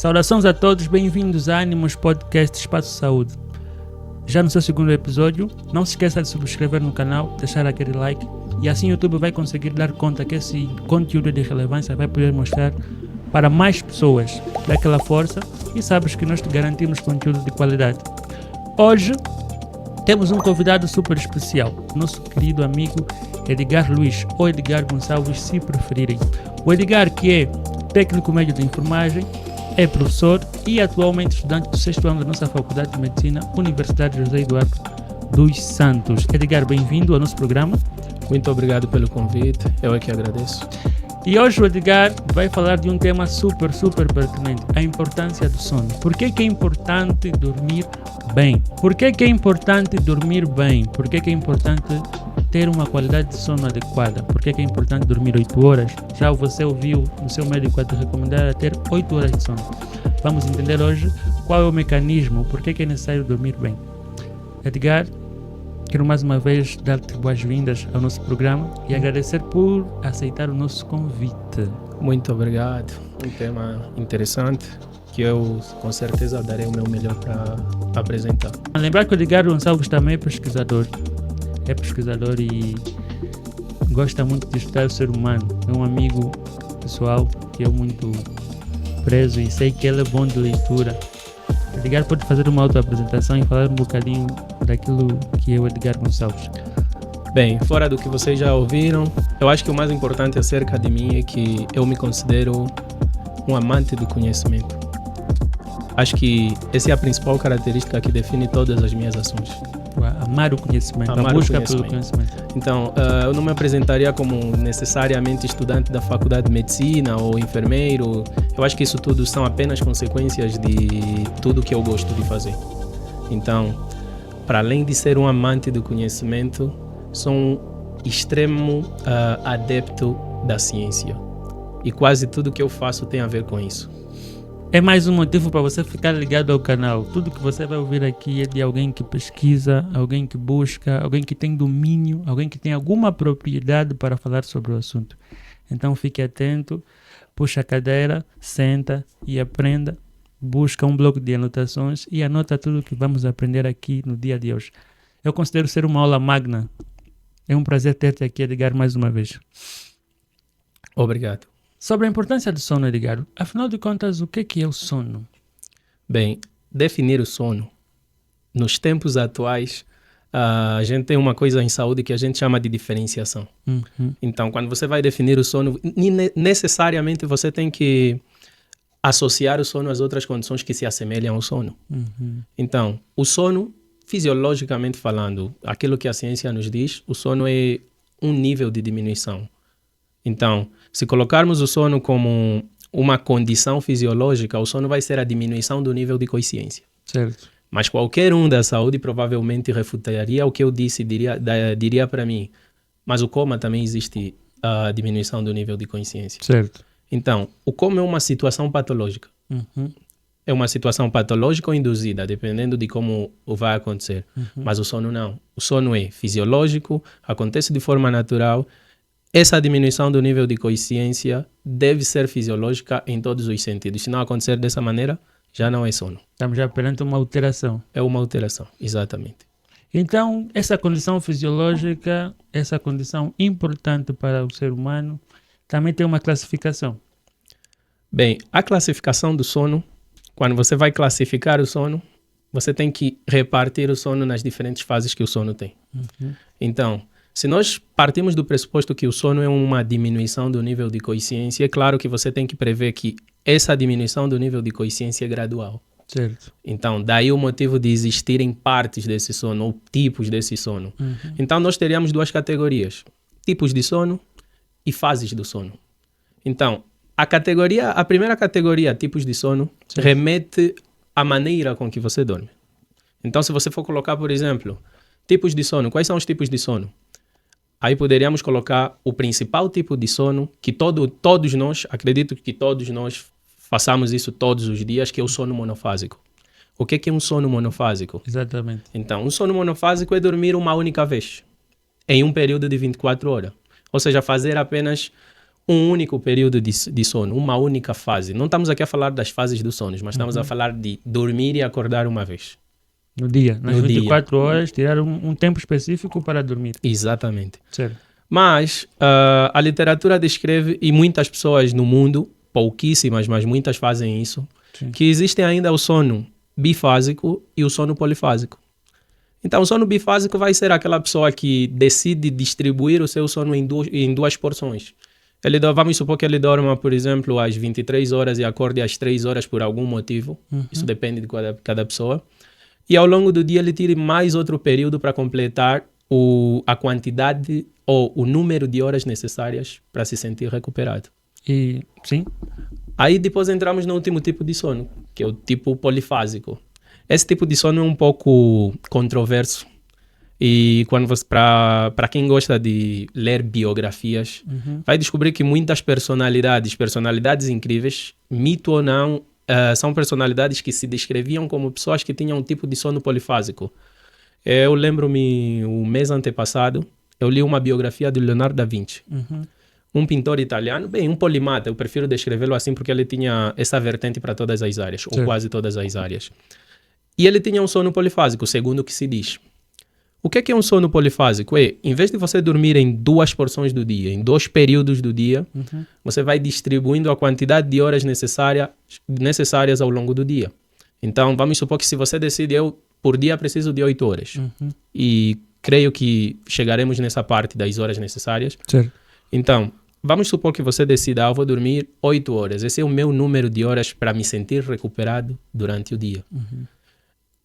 Saudações a todos, bem-vindos a Ânimos Podcast Espaço Saúde. Já no seu segundo episódio, não se esqueça de subscrever no canal, deixar aquele like e assim o YouTube vai conseguir dar conta que esse conteúdo de relevância vai poder mostrar para mais pessoas. Dá aquela força e sabes que nós te garantimos conteúdo de qualidade. Hoje temos um convidado super especial, nosso querido amigo Edgar Luiz ou Edgar Gonçalves, se preferirem. O Edgar, que é técnico médio de enfermagem, é professor e atualmente estudante do 6º ano da nossa Faculdade de Medicina, Universidade José Eduardo dos Santos. Edgar, bem-vindo ao nosso programa. Muito obrigado pelo convite, eu é que agradeço. E hoje o Edgar vai falar de um tema super pertinente, a importância do sono. Por que é importante dormir bem? Por que é importante dormir bem? Por que é importante ter uma qualidade de sono adequada? Por que é importante dormir 8 horas? Já você ouviu o seu médico a te recomendar a ter 8 horas de sono. Vamos entender hoje qual é o mecanismo, por que é necessário dormir bem. Edgar, quero mais uma vez dar-te boas-vindas ao nosso programa e agradecer por aceitar o nosso convite. Muito obrigado, um tema interessante que eu com certeza darei o meu melhor para apresentar. Lembrar que o Edgar Gonçalves também é pesquisador e gosta muito de estudar o ser humano. É um amigo pessoal que eu muito prezo e sei que ele é bom de leitura. Edgar pode fazer uma auto-apresentação e falar um bocadinho daquilo que é o Edgar Gonçalves. Bem, fora do que vocês já ouviram, eu acho que o mais importante acerca de mim é que eu me considero um amante do conhecimento. Acho que essa é a principal característica que define todas as minhas ações. Amar o conhecimento, a busca pelo conhecimento. Então, eu não me apresentaria como necessariamente estudante da Faculdade de Medicina ou enfermeiro. Eu acho que isso tudo são apenas consequências de tudo que eu gosto de fazer. Então, para além de ser um amante do conhecimento, sou um extremo adepto da ciência. E quase tudo que eu faço tem a ver com isso. É mais um motivo para você ficar ligado ao canal. Tudo que você vai ouvir aqui é de alguém que pesquisa, alguém que busca, alguém que tem domínio, alguém que tem alguma propriedade para falar sobre o assunto. Então fique atento, puxa a cadeira, senta e aprenda. Busca um bloco de anotações e anota tudo que vamos aprender aqui no dia de hoje. Eu considero ser uma aula magna. É um prazer ter-te aqui, Edgar, mais uma vez. Obrigado. Sobre a importância do sono, Edgar, afinal de contas, o que é o sono? Bem, definir o sono. Nos tempos atuais, a gente tem uma coisa em saúde que a gente chama de diferenciação. Então, quando você vai definir o sono, necessariamente você tem que associar o sono às outras condições que se assemelham ao sono. Então, o sono, fisiologicamente falando, aquilo que a ciência nos diz, o sono é um nível de diminuição. Então, se colocarmos o sono como uma condição fisiológica, o sono vai ser a diminuição do nível de consciência. Certo. Mas qualquer um da saúde provavelmente refutaria o que eu disse, diria para mim, mas o coma também existe a diminuição do nível de consciência. Certo. Então, o coma é uma situação patológica. É uma situação patológica ou induzida, dependendo de como vai acontecer. Mas o sono não. O sono é fisiológico, acontece de forma natural. Essa diminuição do nível de consciência deve ser fisiológica em todos os sentidos. Se não acontecer dessa maneira, já não é sono. Estamos já perante uma alteração. É uma alteração, exatamente. Então, essa condição fisiológica, essa condição importante para o ser humano, também tem uma classificação. Bem, a classificação do sono, quando você vai classificar o sono, você tem que repartir o sono nas diferentes fases que o sono tem. Então, se nós partimos do pressuposto que o sono é uma diminuição do nível de consciência, é claro que você tem que prever que essa diminuição do nível de consciência é gradual. Certo. Então, daí o motivo de existirem partes desse sono ou tipos desse sono. Então, nós teríamos duas categorias, tipos de sono e fases do sono. Então, a primeira categoria, tipos de sono, certo, remete à maneira com que você dorme. Então, se você for colocar, por exemplo, tipos de sono, quais são os tipos de sono? Aí poderíamos colocar o principal tipo de sono, que todos nós, acredito que todos nós façamos isso todos os dias, que é o sono monofásico. O que é um sono monofásico? Exatamente. Então, um sono monofásico é dormir uma única vez, em um período de 24 horas. Ou seja, fazer apenas um único período de sono, uma única fase. Não estamos aqui a falar das fases dos sonos, mas estamos a falar de dormir e acordar uma vez. No dia, nas No 24 horas, tirar um tempo específico para dormir. Exatamente. Certo. Mas a literatura descreve, e muitas pessoas no mundo, pouquíssimas, mas muitas fazem isso, Sim. que existe ainda o sono bifásico e o sono polifásico. Então, o sono bifásico vai ser aquela pessoa que decide distribuir o seu sono em duas porções. Vamos supor que ele dorma, por exemplo, às 23 horas e acorde às 3 horas por algum motivo. Isso depende de cada pessoa. E ao longo do dia ele tire mais outro período para completar a quantidade ou o número de horas necessárias para se sentir recuperado. E sim. Aí depois entramos no último tipo de sono, que é o tipo polifásico. Esse tipo de sono é um pouco controverso. E para quem gosta de ler biografias, vai descobrir que muitas personalidades incríveis, mito ou não, são personalidades que se descreviam como pessoas que tinham um tipo de sono polifásico. Eu lembro-me, o mês antepassado, eu li uma biografia de Leonardo da Vinci. Um pintor italiano, um polimata, eu prefiro descrevê-lo assim porque ele tinha essa vertente para todas as áreas, ou quase todas as áreas. E ele tinha um sono polifásico, segundo o que se diz. O que é um sono polifásico? Em vez de você dormir em 2 porções do dia, em 2 períodos do dia, você vai distribuindo a quantidade de horas necessárias ao longo do dia. Então, vamos supor que se você decide, por dia preciso de 8 horas. E creio que chegaremos nessa parte das horas necessárias. Certo. Então, vamos supor que você decida, eu vou dormir 8 horas. Esse é o meu número de horas para me sentir recuperado durante o dia.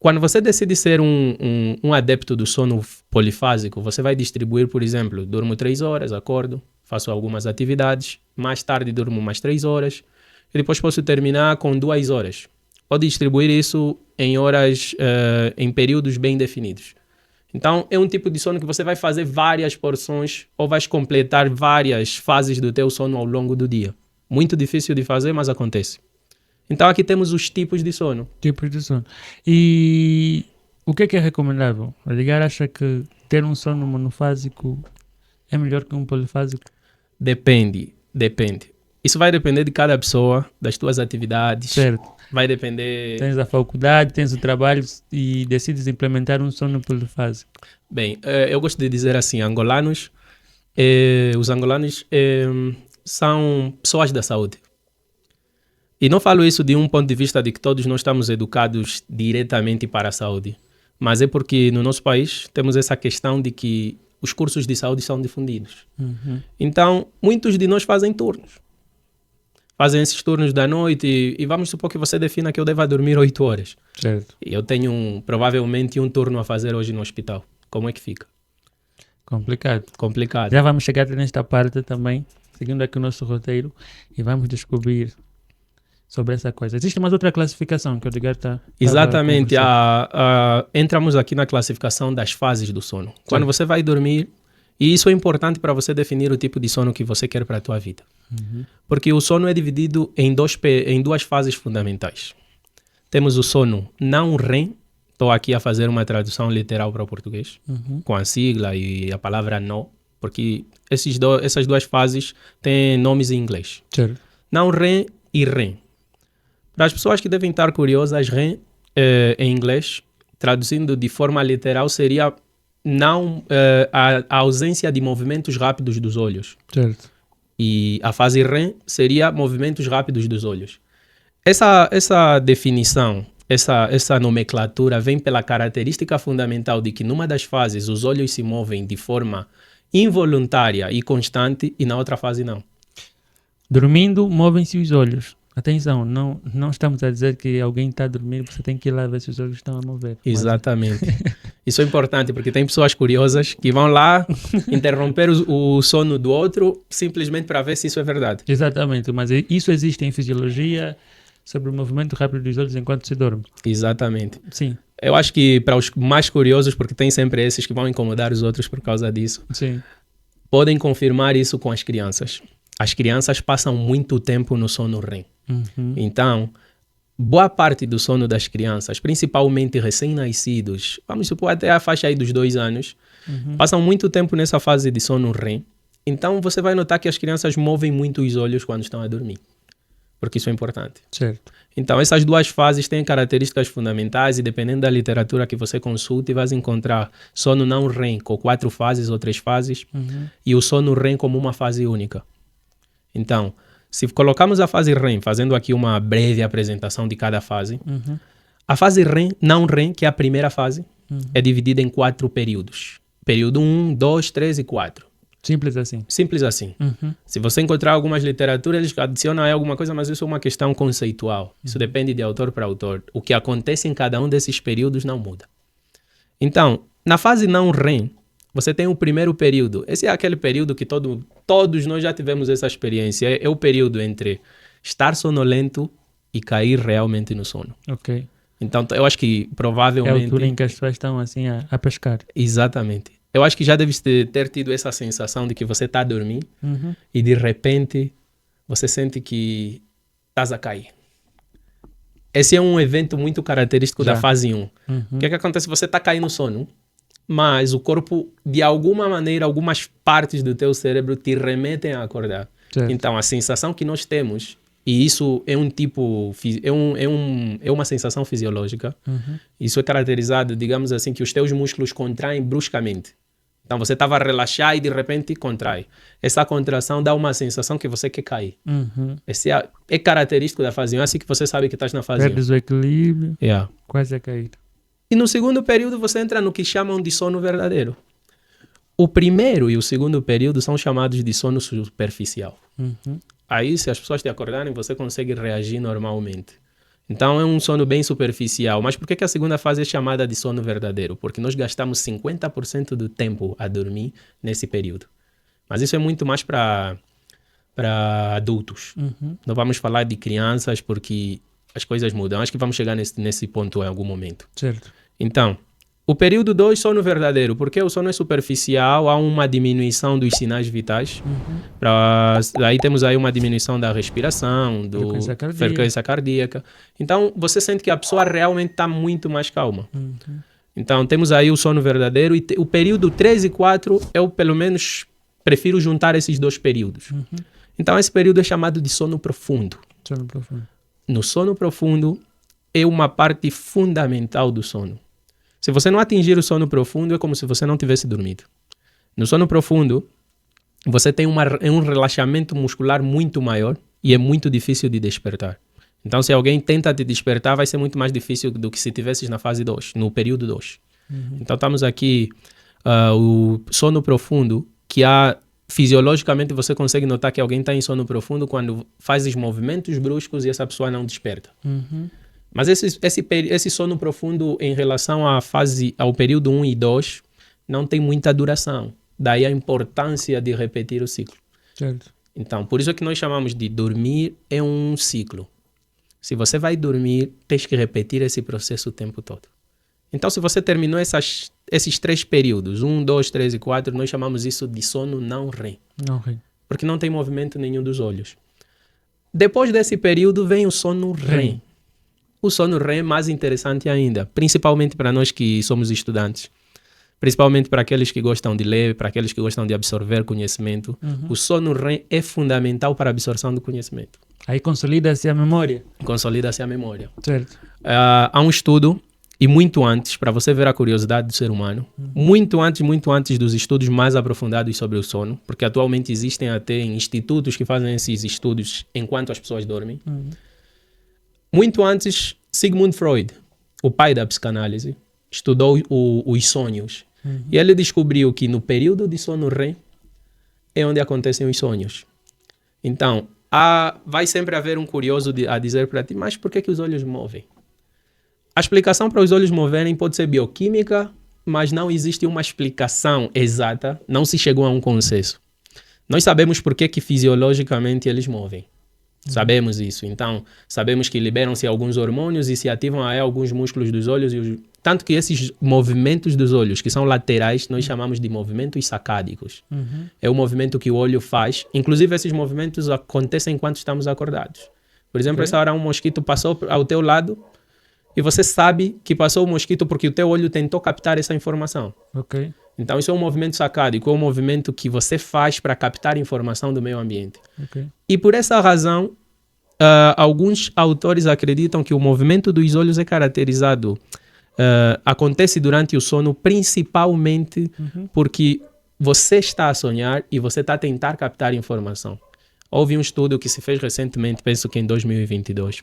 Quando você decide ser um adepto do sono polifásico, você vai distribuir, por exemplo, durmo 3 horas, acordo, faço algumas atividades, mais tarde durmo mais 3 horas, e depois posso terminar com 2 horas. Ou distribuir isso em horas, em períodos bem definidos. Então, é um tipo de sono que você vai fazer várias porções ou vais completar várias fases do teu sono ao longo do dia. Muito difícil de fazer, mas acontece. Então, aqui temos os tipos de sono. Tipos de sono. E o que é recomendável? O Edgar acha que ter um sono monofásico é melhor que um polifásico? Depende. Isso vai depender de cada pessoa, das tuas atividades. Certo. Vai depender... Tens a faculdade, tens o trabalho e decides implementar um sono polifásico. Bem, eu gosto de dizer assim, os angolanos são pessoas da saúde. E não falo isso de um ponto de vista de que todos nós estamos educados diretamente para a saúde, mas é porque no nosso país temos essa questão de que os cursos de saúde são difundidos. Então, muitos de nós fazem turnos. Fazem esses turnos da noite e vamos supor que você defina que eu deva dormir 8 horas. Certo. E eu tenho provavelmente um turno a fazer hoje no hospital. Como é que fica? Complicado. Já vamos chegar nesta parte também, seguindo aqui o nosso roteiro, e vamos descobrir sobre essa coisa. Existe mais outra classificação que o Edgar está... Exatamente. Entramos aqui na classificação das fases do sono. Sim. Quando você vai dormir, e isso é importante para você definir o tipo de sono que você quer para a tua vida. Porque o sono é dividido em duas fases fundamentais. Temos o sono não REM, estou aqui a fazer uma tradução literal para o português, com a sigla e a palavra no, porque essas duas fases têm nomes em inglês. Certo. Não REM e REM. Para as pessoas que devem estar curiosas, REM em inglês, traduzindo de forma literal, seria a ausência de movimentos rápidos dos olhos. Certo. E a fase REM seria movimentos rápidos dos olhos. Essa definição, essa nomenclatura vem pela característica fundamental de que numa das fases os olhos se movem de forma involuntária e constante e na outra fase não. Dormindo, movem-se os olhos. Atenção, não estamos a dizer que alguém está a dormir, você tem que ir lá ver se os olhos estão a mover. Exatamente. Isso é importante, porque tem pessoas curiosas que vão lá interromper o sono do outro simplesmente para ver se isso é verdade. Exatamente, mas isso existe em fisiologia sobre o movimento rápido dos olhos enquanto se dorme. Exatamente. Sim. Eu acho que para os mais curiosos, porque tem sempre esses que vão incomodar os outros por causa disso, sim, podem confirmar isso com as crianças. As crianças passam muito tempo no sono REM. Então, boa parte do sono das crianças, principalmente recém-nascidos, vamos supor até a faixa aí dos 2 anos, passam muito tempo nessa fase de sono REM Então você vai notar que as crianças movem muito os olhos quando estão a dormir, porque isso é importante. Certo. Então essas duas fases têm características fundamentais e dependendo da literatura que você consulte, vai encontrar sono não REM com 4 fases ou 3 fases e o sono REM como uma fase única. Então, se colocamos a fase REM, fazendo aqui uma breve apresentação de cada fase, a fase REM, não REM, que é a primeira fase, é dividida em 4 períodos. Período 1, 2, 3 e 4. Simples assim. Simples assim. Se você encontrar algumas literaturas, eles adicionam aí alguma coisa, mas isso é uma questão conceitual. Isso depende de autor para autor. O que acontece em cada um desses períodos não muda. Então, na fase não REM, você tem o primeiro período. Esse é aquele período que todos nós já tivemos essa experiência. É o período entre estar sonolento e cair realmente no sono. Ok. Então, eu acho que provavelmente... É a altura em que as pessoas estão assim a pescar. Exatamente. Eu acho que já deves ter tido essa sensação de que você está a dormir e de repente você sente que estás a cair. Esse é um evento muito característico da fase 1. O que é que acontece? Você está caindo no sono, mas o corpo, de alguma maneira, algumas partes do teu cérebro te remetem a acordar. Certo. Então, a sensação que nós temos, e isso é um tipo, é uma sensação fisiológica, isso é caracterizado, digamos assim, que os teus músculos contraem bruscamente. Então você estava a relaxar e de repente contrai. Essa contração dá uma sensação que você quer cair. Esse é característico da fase 1, assim que você sabe que estás na fase 1. Perdes o equilíbrio, Yeah. quase a cair. E no segundo período você entra no que chamam de sono verdadeiro. O primeiro e o segundo período são chamados de sono superficial. Aí, se as pessoas te acordarem, você consegue reagir normalmente. Então, é um sono bem superficial. Mas por que a segunda fase é chamada de sono verdadeiro? Porque nós gastamos 50% do tempo a dormir nesse período. Mas isso é muito mais para adultos. Não vamos falar de crianças porque as coisas mudam. Acho que vamos chegar nesse ponto em algum momento. Certo. Então, o período 2, sono verdadeiro. Porque o sono é superficial, há uma diminuição dos sinais vitais. Aí temos aí uma diminuição da respiração, da frequência cardíaca. Então, você sente que a pessoa realmente está muito mais calma. Então, temos aí o sono verdadeiro. E o período 3 e 4, eu pelo menos prefiro juntar esses dois períodos. Então, esse período é chamado de sono profundo. Sono profundo. No sono profundo, é uma parte fundamental do sono. Se você não atingir o sono profundo, é como se você não tivesse dormido. No sono profundo, você tem um relaxamento muscular muito maior e é muito difícil de despertar. Então, se alguém tenta te despertar, vai ser muito mais difícil do que se tivesses na fase 2, no período 2. Então, estamos aqui, o sono profundo, que fisiologicamente você consegue notar que alguém está em sono profundo quando faz os movimentos bruscos e essa pessoa não desperta. Mas esse sono profundo em relação ao período 1 e 2 não tem muita duração. Daí a importância de repetir o ciclo. Certo. Então, por isso é que nós chamamos de dormir é um ciclo. Se você vai dormir, tens que repetir esse processo o tempo todo. Então, se você terminou esses 3 períodos, 1, 2, 3 e 4, nós chamamos isso de sono não REM. Não REM. Porque não tem movimento nenhum dos olhos. Depois desse período vem o sono REM. O sono REM é mais interessante ainda, principalmente para nós que somos estudantes. Principalmente para aqueles que gostam de ler, para aqueles que gostam de absorver conhecimento. O sono REM é fundamental para a absorção do conhecimento. Aí consolida-se a memória. Consolida-se a memória. Certo. Há um estudo, e muito antes, para você ver a curiosidade do ser humano, muito antes dos estudos mais aprofundados sobre o sono, porque atualmente existem até institutos que fazem esses estudos enquanto as pessoas dormem. Muito antes, Sigmund Freud, o pai da psicanálise, estudou os sonhos. E ele descobriu que no período de sono REM é onde acontecem os sonhos. Então, vai sempre haver um curioso a dizer para ti, mas por que os olhos movem? A explicação para os olhos moverem pode ser bioquímica, mas não existe uma explicação exata, não se chegou a um consenso. Nós sabemos por que fisiologicamente eles movem. Sabemos isso. Então, sabemos que liberam-se alguns hormônios e se ativam aí alguns músculos dos olhos. Tanto que esses movimentos dos olhos, que são laterais, nós chamamos de movimentos sacádicos. É o movimento que o olho faz. Inclusive, esses movimentos acontecem enquanto estamos acordados. Por exemplo, essa hora um mosquito passou ao teu lado e você sabe que passou o mosquito porque o teu olho tentou captar essa informação. Então, isso é um movimento sacádico, é um movimento que você faz para captar informação do meio ambiente. Okay. E por essa razão, alguns autores acreditam que o movimento dos olhos é caracterizado, acontece durante o sono, principalmente porque você está a sonhar e você está a tentar captar informação. Houve um estudo que se fez recentemente, penso que em 2022,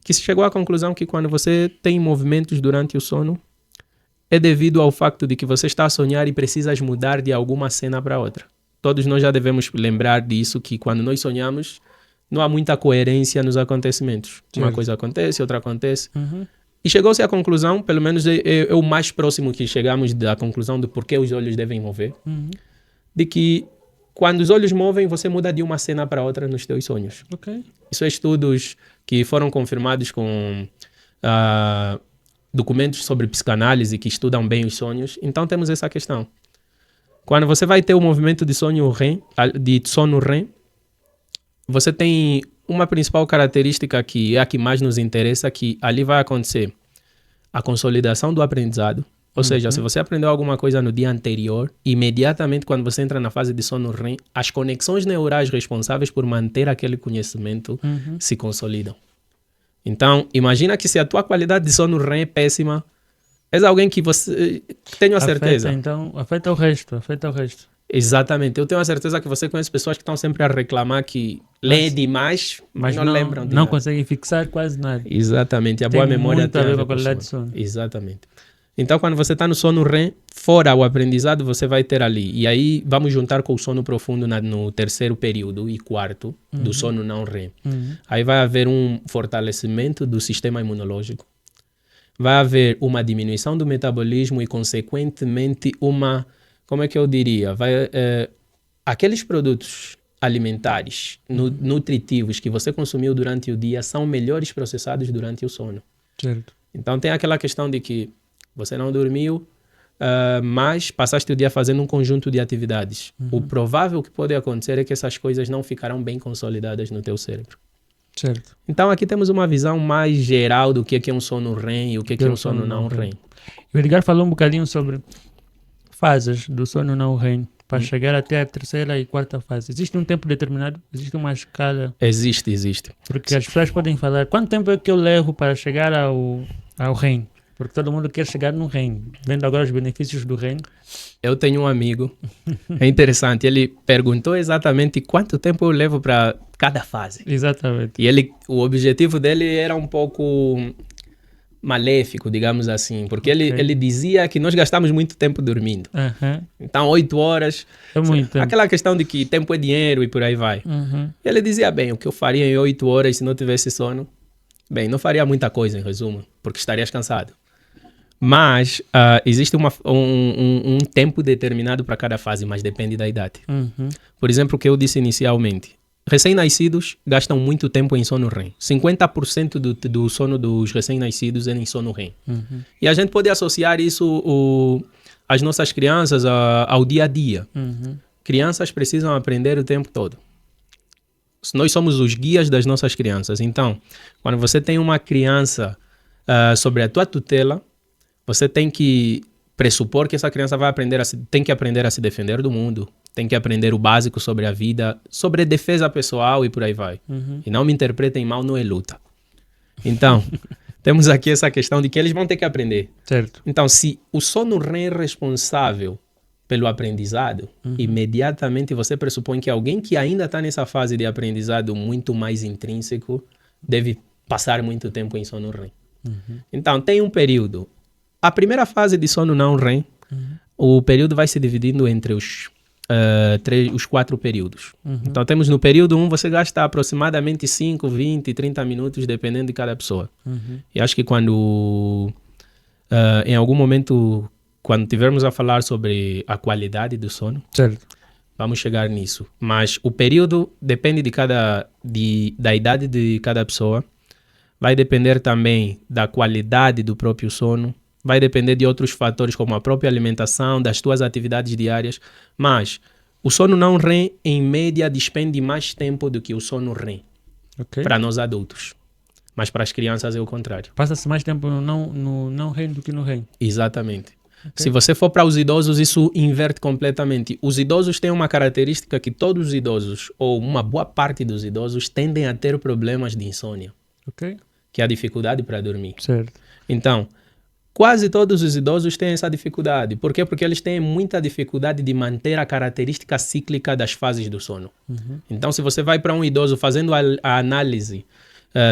que se chegou à conclusão que quando você tem movimentos durante o sono, é devido ao facto de que você está a sonhar e precisas mudar de alguma cena para outra. Todos nós já devemos lembrar disso, que quando nós sonhamos, não há muita coerência nos acontecimentos. Uma coisa acontece, outra acontece. E chegou-se à conclusão, pelo menos é o mais próximo que chegamos da conclusão de por que os olhos devem mover, de que quando os olhos movem, você muda de uma cena para outra nos teus sonhos. Okay. Isso é estudos que foram confirmados com documentos sobre psicanálise que estudam bem os sonhos. Então temos essa questão. Quando você vai ter o movimento de sono REM, você tem uma principal característica que é a que mais nos interessa, que ali vai acontecer a consolidação do aprendizado. Ou seja, se você aprendeu alguma coisa no dia anterior, imediatamente quando você entra na fase de sono REM, as conexões neurais responsáveis por manter aquele conhecimento se consolidam. Então, imagina que se a tua qualidade de sono REM é péssima, és alguém que você... Tenho a certeza. Então, afeta o resto. Exatamente. Eu tenho a certeza que você conhece pessoas que estão sempre a reclamar que lê demais, mas não lembram de não nada. conseguem fixar quase nada. Exatamente. A Tem boa memória muito tem a ver com a com qualidade de sono. Exatamente. Então, quando você está no sono REM, fora o aprendizado, você vai ter ali. E aí, vamos juntar com o sono profundo no terceiro período e quarto do sono não REM. Aí vai haver um fortalecimento do sistema imunológico. Vai haver uma diminuição do metabolismo e, consequentemente, uma... Como é que eu diria? Aqueles produtos alimentares, nutritivos que você consumiu durante o dia são melhores processados durante o sono. Certo. Então, tem aquela questão de que você não dormiu, mas passaste o dia fazendo um conjunto de atividades. O provável que pode acontecer é que essas coisas não ficarão bem consolidadas no teu cérebro. Certo. Então, aqui temos uma visão mais geral do que é um sono REM e o que é um sono não REM. O Edgar falou um bocadinho sobre fases do sono não REM para chegar até a terceira e quarta fase. Existe um tempo determinado? Existe uma escala? Existe. Porque as pessoas podem falar, quanto tempo é que eu levo para chegar ao REM? Porque todo mundo quer chegar no REM. Vendo agora os benefícios do REM. Eu tenho um amigo, é interessante, ele perguntou exatamente quanto tempo eu levo para cada fase. Exatamente. E o objetivo dele era um pouco maléfico, digamos assim, porque ele dizia que nós gastamos muito tempo dormindo. Então, 8 horas, é muito tempo. Aquela questão de que tempo é dinheiro e por aí vai. Ele dizia, bem, o que eu faria em 8 horas se não tivesse sono? Bem, não faria muita coisa, em resumo, porque estarias cansado. Mas existe um tempo determinado para cada fase, mas depende da idade. Por exemplo, o que eu disse inicialmente. Recém-nascidos gastam muito tempo em sono REM. 50% do sono dos recém-nascidos é em sono REM. E a gente pode associar isso às nossas crianças ao dia a dia. Crianças precisam aprender o tempo todo. Nós somos os guias das nossas crianças. Então, quando você tem uma criança sobre a tua tutela, você tem que pressupor que essa criança tem que aprender a se defender do mundo, tem que aprender o básico sobre a vida, sobre a defesa pessoal e por aí vai. E não me interpretem mal, não é luta. Então, temos aqui essa questão de que eles vão ter que aprender. Certo. Então, se o sono REM é responsável pelo aprendizado, imediatamente você pressupõe que alguém que ainda está nessa fase de aprendizado muito mais intrínseco deve passar muito tempo em sono REM. Então, tem um período. A primeira fase de sono não REM, o período vai se dividindo entre os 4 períodos. Então, temos no período 1, você gasta aproximadamente 5, 20, 30 minutos, dependendo de cada pessoa. E acho que quando, em algum momento, quando tivermos a falar sobre a qualidade do sono, certo, vamos chegar nisso. Mas o período depende da idade de cada pessoa, vai depender também da qualidade do próprio sono, vai depender de outros fatores como a própria alimentação, das tuas atividades diárias, mas o sono não REM, em média, despende mais tempo do que o sono REM, para nós adultos. Mas para as crianças é o contrário. Passa-se mais tempo no não REM do que no REM. Exatamente. Se você for para os idosos, isso inverte completamente. Os idosos têm uma característica que todos os idosos, ou uma boa parte dos idosos, tendem a ter problemas de insônia. Ok. Que é a dificuldade para dormir. Certo. Então, quase todos os idosos têm essa dificuldade. Por quê? Porque eles têm muita dificuldade de manter a característica cíclica das fases do sono. Então, se você vai para um idoso fazendo a análise,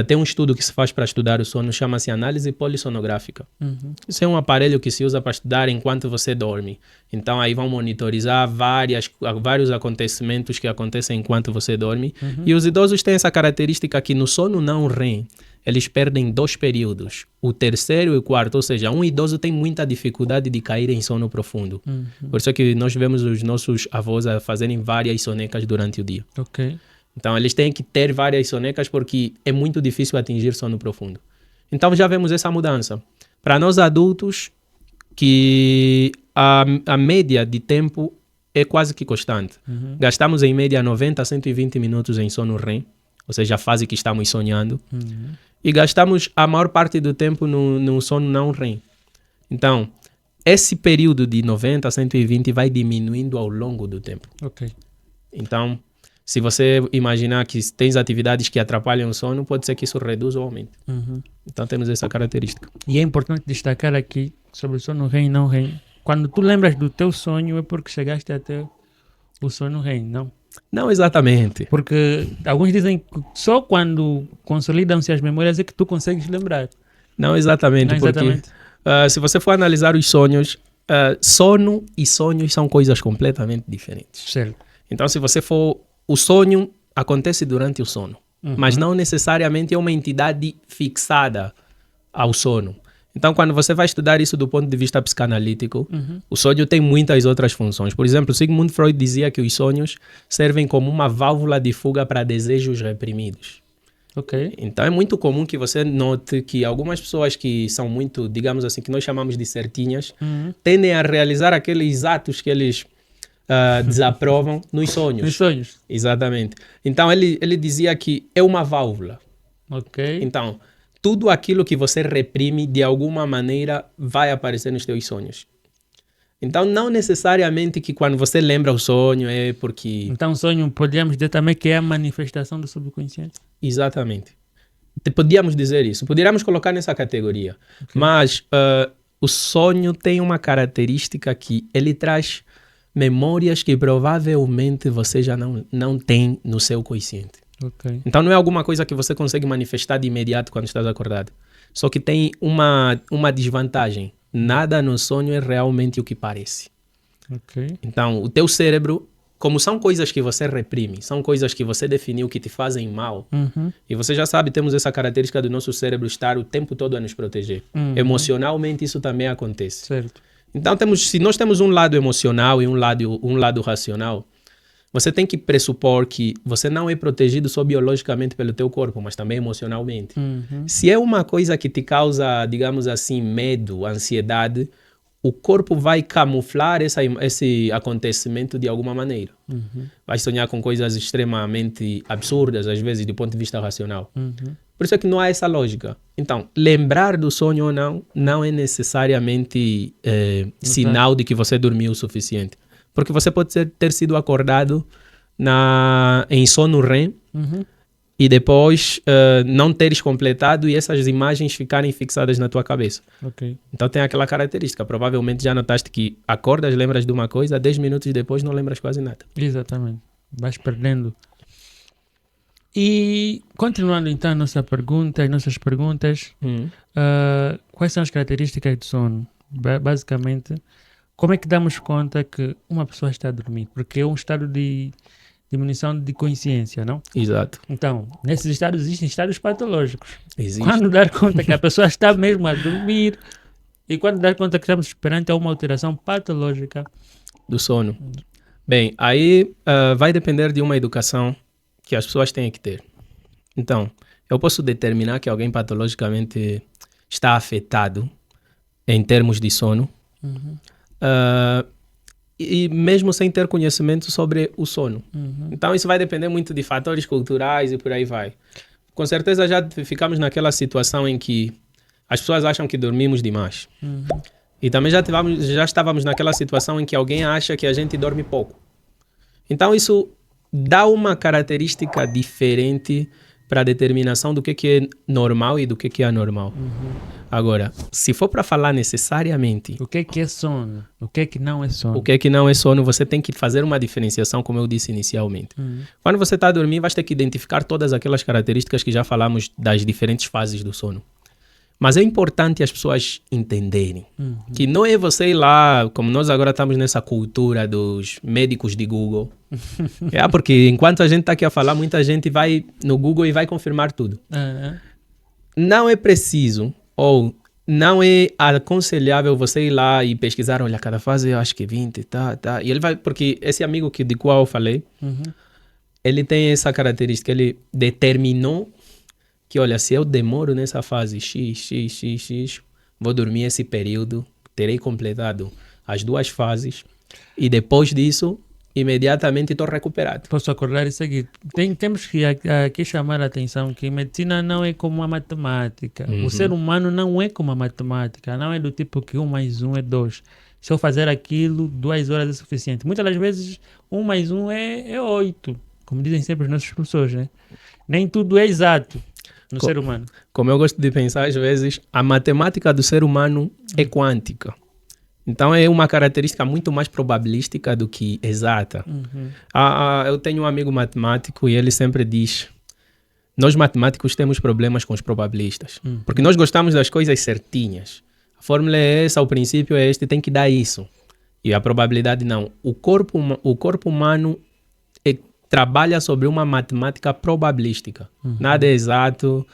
tem um estudo que se faz para estudar o sono, chama-se análise polissonográfica. Isso é um aparelho que se usa para estudar enquanto você dorme. Então, aí vão monitorizar vários acontecimentos que acontecem enquanto você dorme. E os idosos têm essa característica que no sono não REM, eles perdem 2 períodos, o terceiro e o quarto, ou seja, um idoso tem muita dificuldade de cair em sono profundo. Por isso é que nós vemos os nossos avós a fazerem várias sonecas durante o dia. Ok. Então, eles têm que ter várias sonecas porque é muito difícil atingir sono profundo. Então, já vemos essa mudança. Para nós adultos, que a média de tempo é quase que constante. Gastamos em média 90 a 120 minutos em sono REM, ou seja, a fase que estamos sonhando. E gastamos a maior parte do tempo no sono não REM. Então, esse período de 90 a 120 vai diminuindo ao longo do tempo. Ok. Então, se você imaginar que tens atividades que atrapalham o sono, pode ser que isso reduza ou aumente. Então, temos essa característica. E é importante destacar aqui sobre o sono REM e não REM. Quando tu lembras do teu sonho é porque chegaste até o sono REM, não? Não exatamente. Porque alguns dizem que só quando consolidam-se as memórias é que tu consegues lembrar. Não exatamente, Não exatamente. porque se você for analisar os sonhos, sono e sonhos são coisas completamente diferentes. Certo. Então, se você for... O sonho acontece durante o sono, mas não necessariamente é uma entidade fixada ao sono. Então, quando você vai estudar isso do ponto de vista psicanalítico, o sonho tem muitas outras funções. Por exemplo, Sigmund Freud dizia que os sonhos servem como uma válvula de fuga para desejos reprimidos. Ok. Então, é muito comum que você note que algumas pessoas que são muito, digamos assim, que nós chamamos de certinhas, tendem a realizar aqueles atos que eles desaprovam nos sonhos. Nos sonhos. Exatamente. Então, ele dizia que é uma válvula. Ok. Então, tudo aquilo que você reprime, de alguma maneira, vai aparecer nos teus sonhos. Então, não necessariamente que quando você lembra o sonho é porque... Então, o sonho, podemos dizer também que é a manifestação do subconsciente? Exatamente. Podíamos dizer isso. Poderíamos colocar nessa categoria. Okay. Mas o sonho tem uma característica que ele traz memórias que provavelmente você já não tem no seu consciente. Okay. Então, não é alguma coisa que você consegue manifestar de imediato quando estás acordado. Só que tem uma desvantagem. Nada no sonho é realmente o que parece. Okay. Então, o teu cérebro, como são coisas que você reprime, são coisas que você definiu que te fazem mal, e você já sabe, temos essa característica do nosso cérebro estar o tempo todo a nos proteger. Emocionalmente, isso também acontece. Certo. Então, se nós temos um lado emocional e um lado racional, você tem que pressupor que você não é protegido só biologicamente pelo teu corpo, mas também emocionalmente. Se é uma coisa que te causa, digamos assim, medo, ansiedade, o corpo vai camuflar esse acontecimento de alguma maneira. Vai sonhar com coisas extremamente absurdas, às vezes, do ponto de vista racional. Por isso é que não há essa lógica. Então, lembrar do sonho ou não é necessariamente sinal de que você dormiu o suficiente. Porque você pode ter sido acordado em sono REM e depois não teres completado e essas imagens ficarem fixadas na tua cabeça. Okay. Então tem aquela característica. Provavelmente já notaste que acordas, lembras de uma coisa, 10 minutos depois não lembras quase nada. Exatamente. Vais perdendo. E continuando então as nossas perguntas, quais são as características do sono? Basicamente, como é que damos conta que uma pessoa está a dormir? Porque é um estado de diminuição de consciência, não? Exato. Então, nesses estados existem estados patológicos. Existe. Quando dar conta que a pessoa está mesmo a dormir e quando dar conta que estamos perante a uma alteração patológica do sono. Bem, aí vai depender de uma educação que as pessoas têm que ter. Então, eu posso determinar que alguém patologicamente está afetado em termos de sono, e mesmo sem ter conhecimento sobre o sono. Então isso vai depender muito de fatores culturais e por aí vai. Com certeza já ficamos naquela situação em que as pessoas acham que dormimos demais. E também já estávamos naquela situação em que alguém acha que a gente dorme pouco. Então isso dá uma característica diferente para a determinação do que é normal e do que é anormal. Agora, se for para falar necessariamente... O que é sono? O que não é sono? O que não é sono, você tem que fazer uma diferenciação, como eu disse inicialmente. Quando você está a dormir, vai ter que identificar todas aquelas características que já falamos das diferentes fases do sono. Mas é importante as pessoas entenderem que não é você ir lá, como nós agora estamos nessa cultura dos médicos de Google. Porque enquanto a gente está aqui a falar, muita gente vai no Google e vai confirmar tudo. Não é preciso, ou não é aconselhável você ir lá e pesquisar, olha, cada fase eu acho que 20, tá. E ele vai, porque esse amigo de qual eu falei, ele tem essa característica, ele determinou que, olha, se eu demoro nessa fase X, vou dormir esse período, terei completado as 2 fases e depois disso, imediatamente estou recuperado. Posso acordar e seguir. Temos que aqui chamar a atenção que medicina não é como a matemática. O ser humano não é como a matemática. Não é do tipo que 1 mais 1 é 2. Se eu fazer aquilo, 2 horas é suficiente. Muitas das vezes, 1 mais 1 é 8. Como dizem sempre os nossos professores, né? Nem tudo é exato no ser humano. Como eu gosto de pensar às vezes, a matemática do ser humano é quântica. Então é uma característica muito mais probabilística do que exata. Eu tenho um amigo matemático e ele sempre diz: nós matemáticos temos problemas com os probabilistas. Porque nós gostamos das coisas certinhas. A fórmula é essa, o princípio é este, tem que dar isso. E a probabilidade não. O corpo humano trabalha sobre uma matemática probabilística. Nada é exato.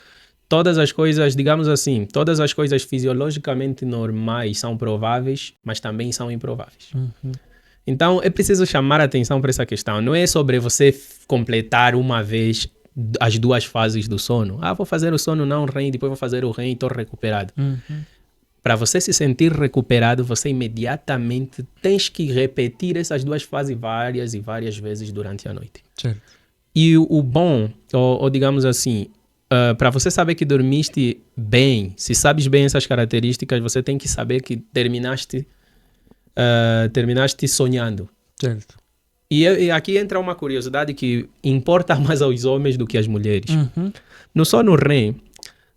Todas as coisas, digamos assim, todas as coisas fisiologicamente normais são prováveis, mas também são improváveis. Então, é preciso chamar a atenção para essa questão. Não é sobre você completar uma vez as 2 fases do sono. Vou fazer o sono não REM, depois vou fazer o REM e estou recuperado. Para você se sentir recuperado, você imediatamente tens que repetir essas 2 fases várias e várias vezes durante a noite. Certo. E o bom, ou digamos assim, para você saber que dormiste bem, se sabes bem essas características, você tem que saber que terminaste sonhando. Certo. E aqui entra uma curiosidade que importa mais aos homens do que às mulheres. No sono REM,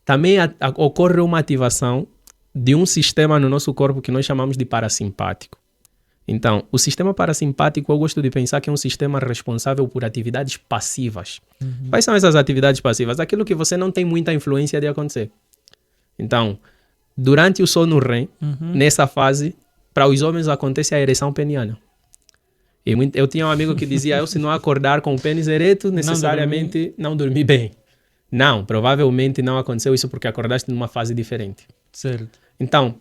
também ocorre uma ativação de um sistema no nosso corpo que nós chamamos de parasimpático. Então, o sistema parasimpático, eu gosto de pensar que é um sistema responsável por atividades passivas. Quais são essas atividades passivas? Aquilo que você não tem muita influência de acontecer. Então, durante o sono REM, nessa fase, para os homens acontece a ereção peniana. Eu tinha um amigo que dizia, eu se não acordar com o pênis ereto, necessariamente não dormi bem. Não, provavelmente não aconteceu isso porque acordaste numa fase diferente. Certo. Então,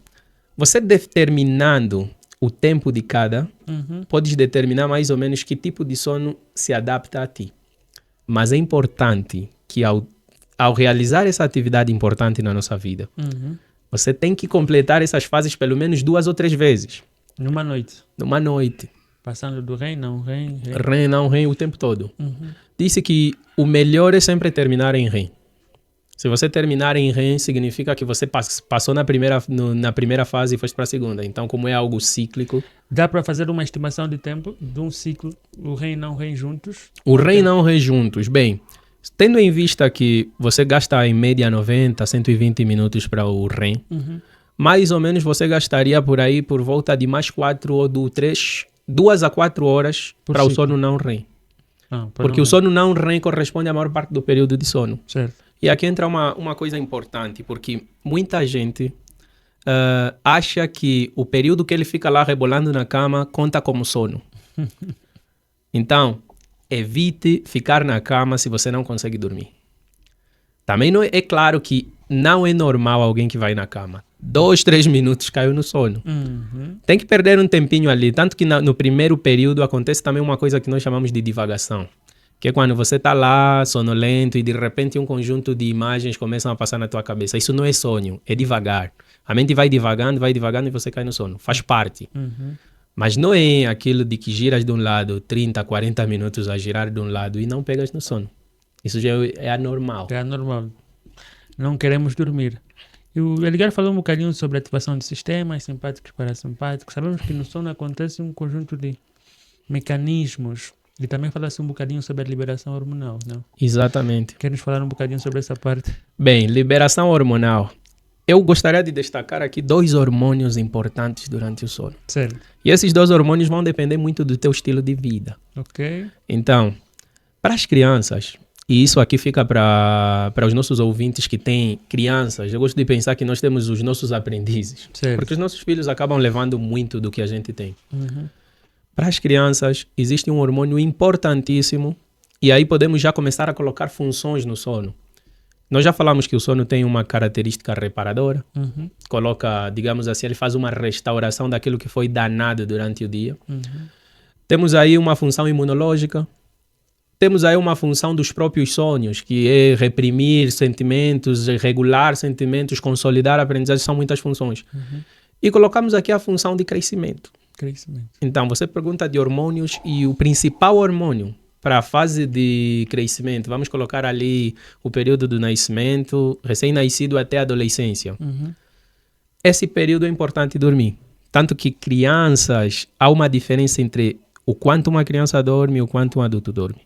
você determinando o tempo de cada, podes determinar mais ou menos que tipo de sono se adapta a ti. Mas é importante que ao realizar essa atividade importante na nossa vida, você tem que completar essas fases pelo menos 2 ou 3 vezes. Numa noite. Passando do REM, não REM. REM, não REM, o tempo todo. Disse que o melhor é sempre terminar em REM. Se você terminar em REM, significa que você passou na primeira fase e foi para a segunda. Então, como é algo cíclico... Dá para fazer uma estimação de tempo de um ciclo, o REM e não REM juntos? O REM e não REM juntos. Bem, tendo em vista que você gasta em média 90, 120 minutos para o REM, mais ou menos você gastaria por aí por volta de mais 2 a 4 horas para o sono não REM. Porque o sono não REM corresponde à maior parte do período de sono. Certo. E aqui entra uma coisa importante, porque muita gente acha que o período que ele fica lá rebolando na cama conta como sono. Então, evite ficar na cama se você não consegue dormir. Também não é claro que não é normal alguém que vai na cama. 2, 3 minutos caiu no sono. Tem que perder um tempinho ali. Tanto que no primeiro período acontece também uma coisa que nós chamamos de divagação. Que é quando você está lá, sonolento, e de repente um conjunto de imagens começam a passar na tua cabeça. Isso não é sonho, é devagar. A mente vai devagando e você cai no sono. Faz parte. Mas não é aquilo de que giras de um lado 30, 40 minutos a girar de um lado e não pegas no sono. Isso já é anormal. É anormal. Não queremos dormir. E o Edgar falou um bocadinho sobre a ativação de sistemas simpáticos e parasimpáticos. Sabemos que no sono acontece um conjunto de mecanismos. E também falasse um bocadinho sobre a liberação hormonal, não? Exatamente. Quer nos falar um bocadinho sobre essa parte? Bem, liberação hormonal. Eu gostaria de destacar aqui 2 hormônios importantes durante o sono. Certo. E esses 2 hormônios vão depender muito do teu estilo de vida. Ok. Então, para as crianças, e isso aqui fica para os nossos ouvintes que têm crianças, eu gosto de pensar que nós temos os nossos aprendizes. Certo. Porque os nossos filhos acabam levando muito do que a gente tem. Uhum. Para as crianças, existe um hormônio importantíssimo e aí podemos já começar a colocar funções no sono. Nós já falamos que o sono tem uma característica reparadora. Uhum. Coloca, digamos assim, ele faz uma restauração daquilo que foi danado durante o dia. Uhum. Temos aí uma função imunológica. Temos aí uma função dos próprios sonhos, que é reprimir sentimentos, regular sentimentos, consolidar aprendizagens, são muitas funções. Uhum. E colocamos aqui a função de crescimento. Crescimento. Então, você pergunta de hormônios e o principal hormônio para a fase de crescimento, vamos colocar ali o período do nascimento, recém-nascido até a adolescência. Uhum. Esse período é importante dormir. Tanto que crianças, há uma diferença entre o quanto uma criança dorme e o quanto um adulto dorme.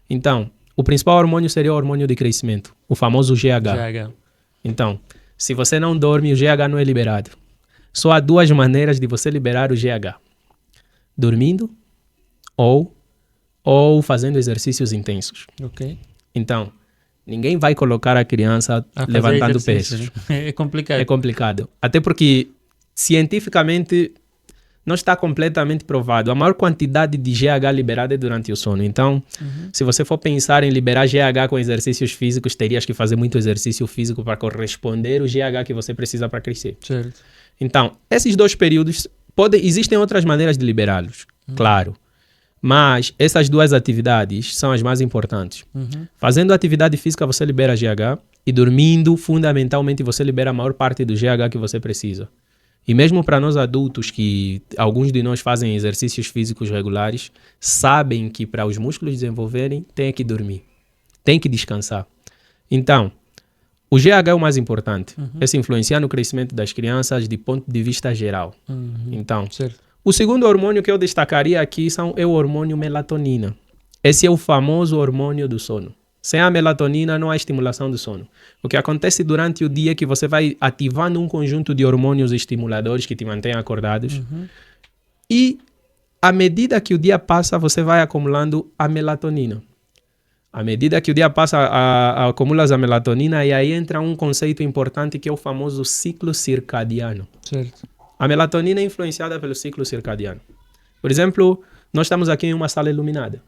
Então, o principal hormônio seria o hormônio de crescimento, o famoso GH. Então, se você não dorme, o GH não é liberado. Só há 2 maneiras de você liberar o GH. Dormindo ou fazendo exercícios intensos. Ok. Então, ninguém vai colocar a criança levantando pesos. É complicado. É complicado. Até porque, cientificamente, não está completamente provado. A maior quantidade de GH liberada é durante o sono. Então, se você for pensar em liberar GH com exercícios físicos, terias que fazer muito exercício físico para corresponder o GH que você precisa para crescer. Certo. Então, esses 2 períodos, existem outras maneiras de liberá-los, claro. Mas essas 2 atividades são as mais importantes. Uhum. Fazendo atividade física, você libera GH. E dormindo, fundamentalmente, você libera a maior parte do GH que você precisa. E mesmo para nós adultos, que alguns de nós fazem exercícios físicos regulares, sabem que para os músculos desenvolverem, tem que dormir. Tem que descansar. Então, o GH é o mais importante. Esse influencia no crescimento das crianças de ponto de vista geral. Então, certo. O segundo hormônio que eu destacaria aqui é o hormônio melatonina. Esse é o famoso hormônio do sono. Sem a melatonina não há estimulação do sono. O que acontece durante o dia é que você vai ativando um conjunto de hormônios estimuladores que te mantêm acordados. E à medida que o dia passa, você vai acumulando a melatonina. À medida que o dia passa, acumulas a melatonina e aí entra um conceito importante que é o famoso ciclo circadiano. Certo. A melatonina é influenciada pelo ciclo circadiano. Por exemplo, nós estamos aqui em uma sala iluminada.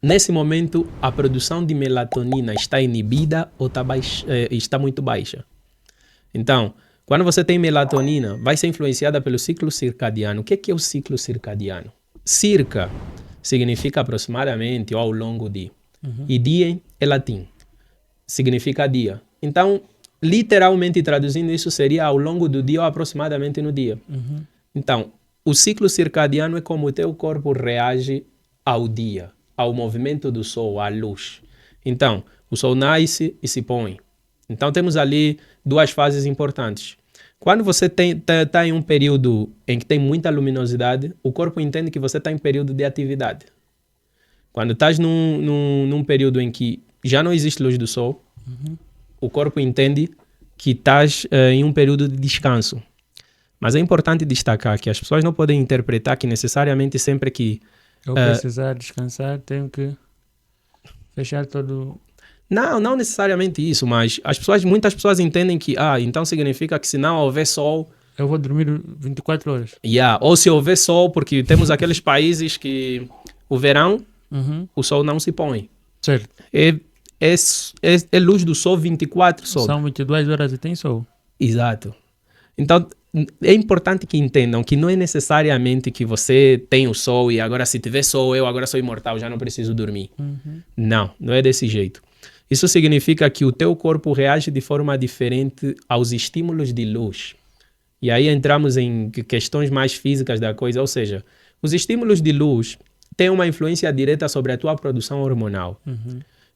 Nesse momento, a produção de melatonina está inibida ou está muito baixa. Então, quando você tem melatonina, vai ser influenciada pelo ciclo circadiano. O que é o ciclo circadiano? Circa significa aproximadamente ou ao longo de. E dia é latim. Significa dia. Então, literalmente traduzindo isso, seria ao longo do dia ou aproximadamente no dia. Então, o ciclo circadiano é como o teu corpo reage ao dia, ao movimento do sol, à luz. Então, o sol nasce e se põe. Então, temos ali 2 fases importantes. Quando você está em um período em que tem muita luminosidade, o corpo entende que você está em período de atividade. Quando estás num período em que já não existe luz do sol, o corpo entende que estás em um período de descanso. Mas é importante destacar que as pessoas não podem interpretar que necessariamente sempre que eu precisar descansar, tenho que fechar todo... Não necessariamente isso, mas muitas pessoas entendem que, então significa que se não houver sol... eu vou dormir 24 horas. Ou se houver sol, porque temos aqueles países que o verão, o sol não se põe. Certo. É luz do sol 24 sol. São 22 horas e tem sol. Exato. Então, é importante que entendam que não é necessariamente que você tem o sol e agora se tiver sol, eu agora sou imortal, já não preciso dormir. Não é desse jeito. Isso significa que o teu corpo reage de forma diferente aos estímulos de luz. E aí entramos em questões mais físicas da coisa, ou seja, os estímulos de luz têm uma influência direta sobre a tua produção hormonal.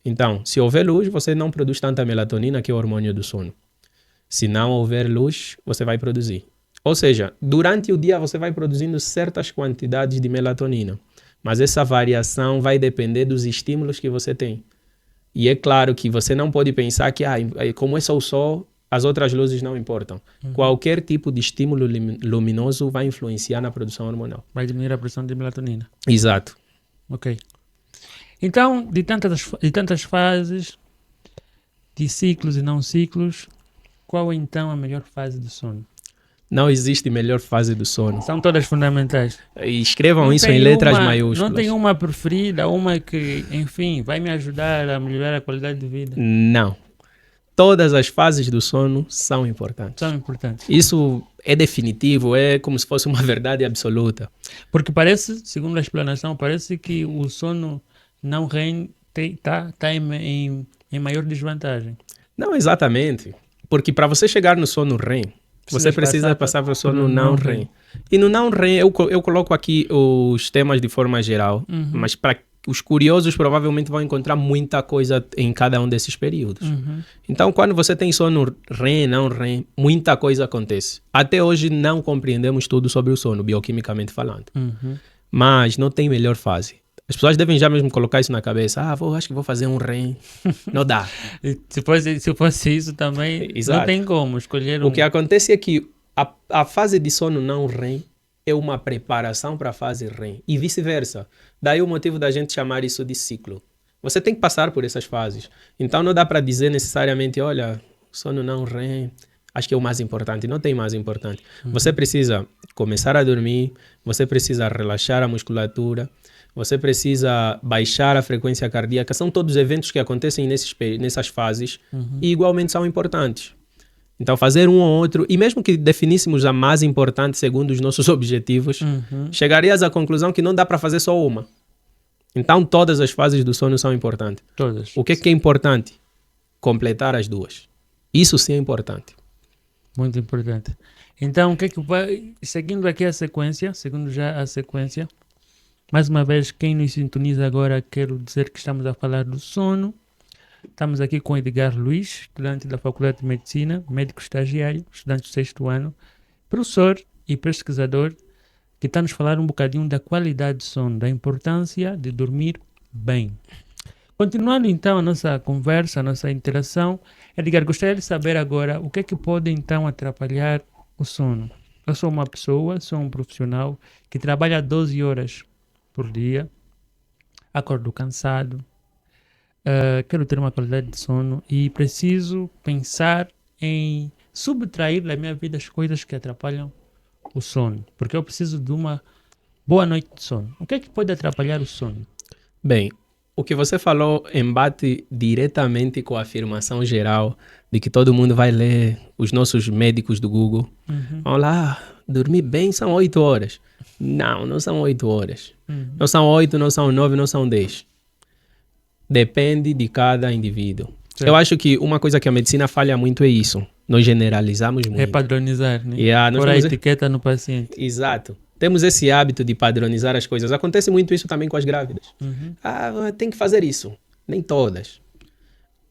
Então, se houver luz, você não produz tanta melatonina, que é o hormônio do sono. Se não houver luz, você vai produzir. Ou seja, durante o dia você vai produzindo certas quantidades de melatonina, mas essa variação vai depender dos estímulos que você tem. E é claro que você não pode pensar que, como é só o sol, as outras luzes não importam. Qualquer tipo de estímulo luminoso vai influenciar na produção hormonal. Vai diminuir a produção de melatonina. Exato. Ok. Então, de tantas fases, de ciclos e não ciclos, qual é então a melhor fase do sono? Não existe melhor fase do sono. São todas fundamentais. E escrevam isso em letras maiúsculas. Não tem uma preferida, uma que, enfim, vai me ajudar a melhorar a qualidade de vida? Não. Todas as fases do sono são importantes. São importantes. Isso é definitivo, é como se fosse uma verdade absoluta. Porque parece, segundo a explanação, parece que o sono não REM está em maior desvantagem. Não exatamente. Porque para você chegar no sono REM, você precisa passar para o sono não REM. E no não REM, eu coloco aqui os temas de forma geral, mas para os curiosos provavelmente vão encontrar muita coisa em cada um desses períodos. Então, quando você tem sono REM, não REM, muita coisa acontece. Até hoje não compreendemos tudo sobre o sono, bioquimicamente falando. Mas não tem melhor fase. As pessoas devem já mesmo colocar isso na cabeça. Acho que vou fazer um REM. Não dá. Se fosse isso também, Exato. Não tem como escolher um. O que acontece é que a fase de sono não REM é uma preparação para a fase REM e vice-versa. Daí o motivo da gente chamar isso de ciclo. Você tem que passar por essas fases. Então não dá para dizer necessariamente, olha, sono não REM, acho que é o mais importante. Não tem mais importante. Você precisa começar a dormir, você precisa relaxar a musculatura, você precisa baixar a frequência cardíaca. São todos eventos que acontecem nessas fases e igualmente são importantes. Então fazer um ou outro, e mesmo que definíssemos a mais importante segundo os nossos objetivos, chegarias à conclusão que não dá para fazer só uma. Então todas as fases do sono são importantes. Todas. O que é importante? Completar as duas. Isso sim é importante. Muito importante. Então, o que é que vai... Seguindo aqui a sequência, mais uma vez, quem nos sintoniza agora, quero dizer que estamos a falar do sono. Estamos aqui com Edgar Luiz, estudante da Faculdade de Medicina, médico estagiário, estudante do 6º ano, professor e pesquisador, que está nos falar um bocadinho da qualidade de sono, da importância de dormir bem. Continuando então a nossa conversa, a nossa interação, Edgar, gostaria de saber agora o que é que pode então atrapalhar o sono. Eu sou uma pessoa, sou um profissional que trabalha 12 horas por dia, acordo cansado, quero ter uma qualidade de sono e preciso pensar em subtrair da minha vida as coisas que atrapalham o sono, porque eu preciso de uma boa noite de sono. O que é que pode atrapalhar o sono? Bem, o que você falou embate diretamente com a afirmação geral de que todo mundo vai ler os nossos médicos do Google. Vão lá, dormir bem são 8 horas. Não são 8 horas. Não são 8, não são 9, não são 10. Depende de cada indivíduo. Certo. Eu acho que uma coisa que a medicina falha muito é isso. Nós generalizamos muito. É padronizar, né? Pôr a etiqueta no paciente. Exato. Temos esse hábito de padronizar as coisas. Acontece muito isso também com as grávidas. Tem que fazer isso. Nem todas.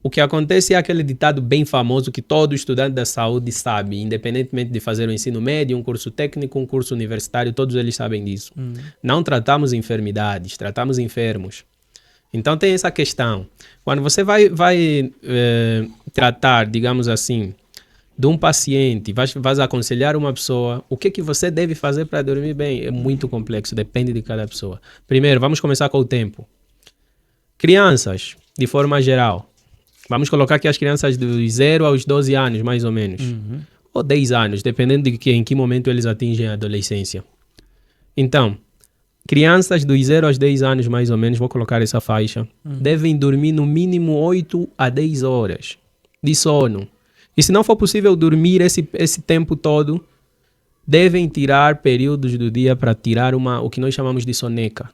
O que acontece é aquele ditado bem famoso que todo estudante da saúde sabe, independentemente de fazer um ensino médio, um curso técnico, um curso universitário, todos eles sabem disso. Não tratamos enfermidades, tratamos enfermos. Então tem essa questão. Quando você vai tratar, digamos assim, de um paciente, vais aconselhar uma pessoa, o que você deve fazer para dormir bem? É muito complexo, depende de cada pessoa. Primeiro, vamos começar com o tempo. Crianças, de forma geral. Vamos colocar aqui as crianças dos 0 aos 12 anos, mais ou menos. Ou 10 anos, dependendo de em que momento eles atingem a adolescência. Então, crianças dos 0 aos 10 anos, mais ou menos, vou colocar essa faixa, devem dormir no mínimo 8 a 10 horas de sono. E se não for possível dormir esse tempo todo, devem tirar períodos do dia para tirar o que nós chamamos de soneca.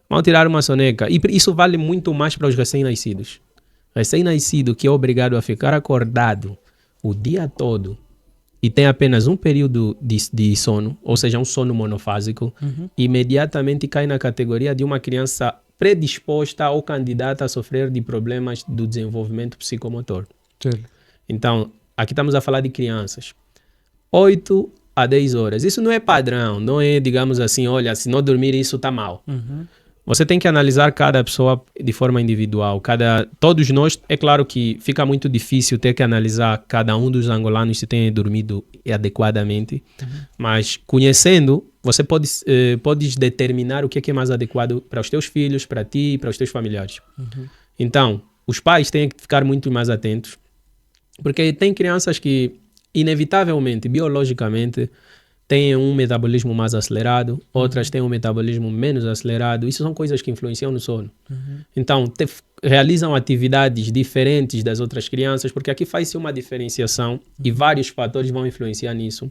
Vão tirar uma soneca. E isso vale muito mais para os recém-nascidos. Recém-nascido que é obrigado a ficar acordado o dia todo e tem apenas um período de sono, ou seja, um sono monofásico, imediatamente cai na categoria de uma criança predisposta ou candidata a sofrer de problemas do desenvolvimento psicomotor. Certo. Então, aqui estamos a falar de crianças, 8 a 10 horas. Isso não é padrão, não é, digamos assim, olha, se não dormir isso está mal. Você tem que analisar cada pessoa de forma individual. Todos nós, é claro que fica muito difícil ter que analisar cada um dos angolanos se tem dormido adequadamente, mas conhecendo, você pode determinar o que é mais adequado para os teus filhos, para ti e para os teus familiares. Então, os pais têm que ficar muito mais atentos, porque tem crianças que, inevitavelmente, biologicamente, têm um metabolismo mais acelerado, outras têm um metabolismo menos acelerado. Isso são coisas que influenciam no sono. Então, realizam atividades diferentes das outras crianças, porque aqui faz-se uma diferenciação e vários fatores vão influenciar nisso.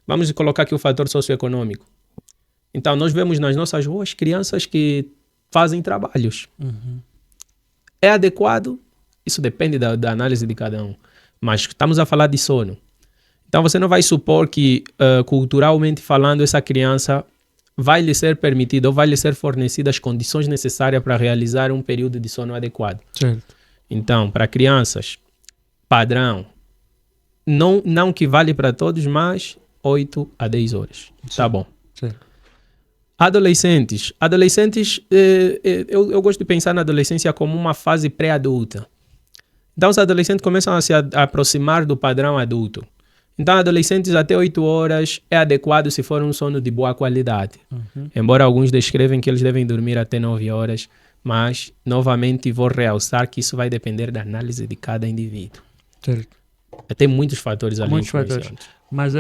Vamos colocar aqui o fator socioeconômico. Então, nós vemos nas nossas ruas crianças que fazem trabalhos. É adequado? Isso depende da análise de cada um. Mas estamos a falar de sono. Então, você não vai supor que, culturalmente falando, essa criança vai lhe ser permitida ou vai lhe ser fornecida as condições necessárias para realizar um período de sono adequado. Certo. Então, para crianças, padrão, não que vale para todos, mas 8 a 10 horas. Tá bom. Certo. Adolescentes, eu gosto de pensar na adolescência como uma fase pré-adulta. Então, os adolescentes começam a se aproximar do padrão adulto. Então, adolescentes até 8 horas é adequado se for um sono de boa qualidade. Embora alguns descrevem que eles devem dormir até 9 horas, mas, novamente, vou realçar que isso vai depender da análise de cada indivíduo. Certo. Tem muitos fatores ali. Muitos fatores. Mas,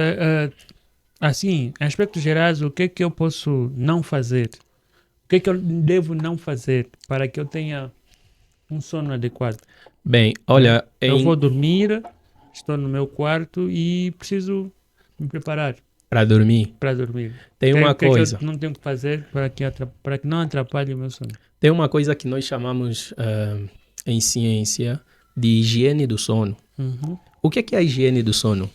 assim, em aspectos gerais, o que é que eu posso não fazer? O que é que eu devo não fazer para que eu tenha um sono adequado? Bem, olha... Eu vou dormir... Estou no meu quarto e preciso me preparar. Para dormir? Para dormir. Tem uma coisa... que eu não tenho que fazer para que não atrapalhe o meu sono? Tem uma coisa que nós chamamos em ciência de higiene do sono. O que é a higiene do sono?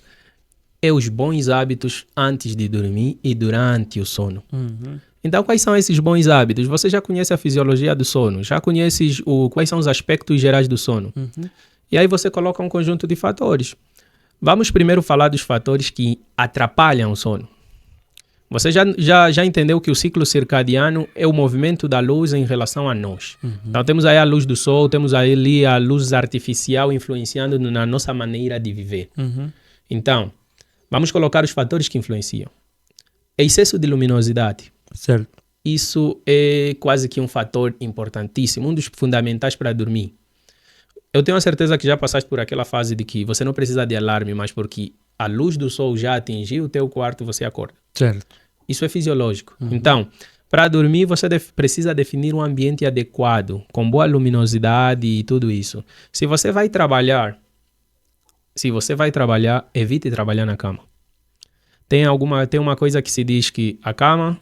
É os bons hábitos antes de dormir e durante o sono. Então, quais são esses bons hábitos? Você já conhece a fisiologia do sono, já conhece quais são os aspectos gerais do sono. E aí você coloca um conjunto de fatores. Vamos primeiro falar dos fatores que atrapalham o sono. Você já entendeu que o ciclo circadiano é o movimento da luz em relação a nós. Então temos aí a luz do sol, temos ali a luz artificial influenciando na nossa maneira de viver. Então, vamos colocar os fatores que influenciam. Excesso de luminosidade. Certo. Isso é quase que um fator importantíssimo, um dos fundamentais para dormir. Eu tenho a certeza que já passaste por aquela fase de que você não precisa de alarme, mas porque a luz do sol já atingiu o teu quarto, você acorda. Certo. Isso é fisiológico. Então, para dormir, você precisa definir um ambiente adequado, com boa luminosidade e tudo isso. Se você vai trabalhar, evite trabalhar na cama. Tem uma coisa que se diz que a cama,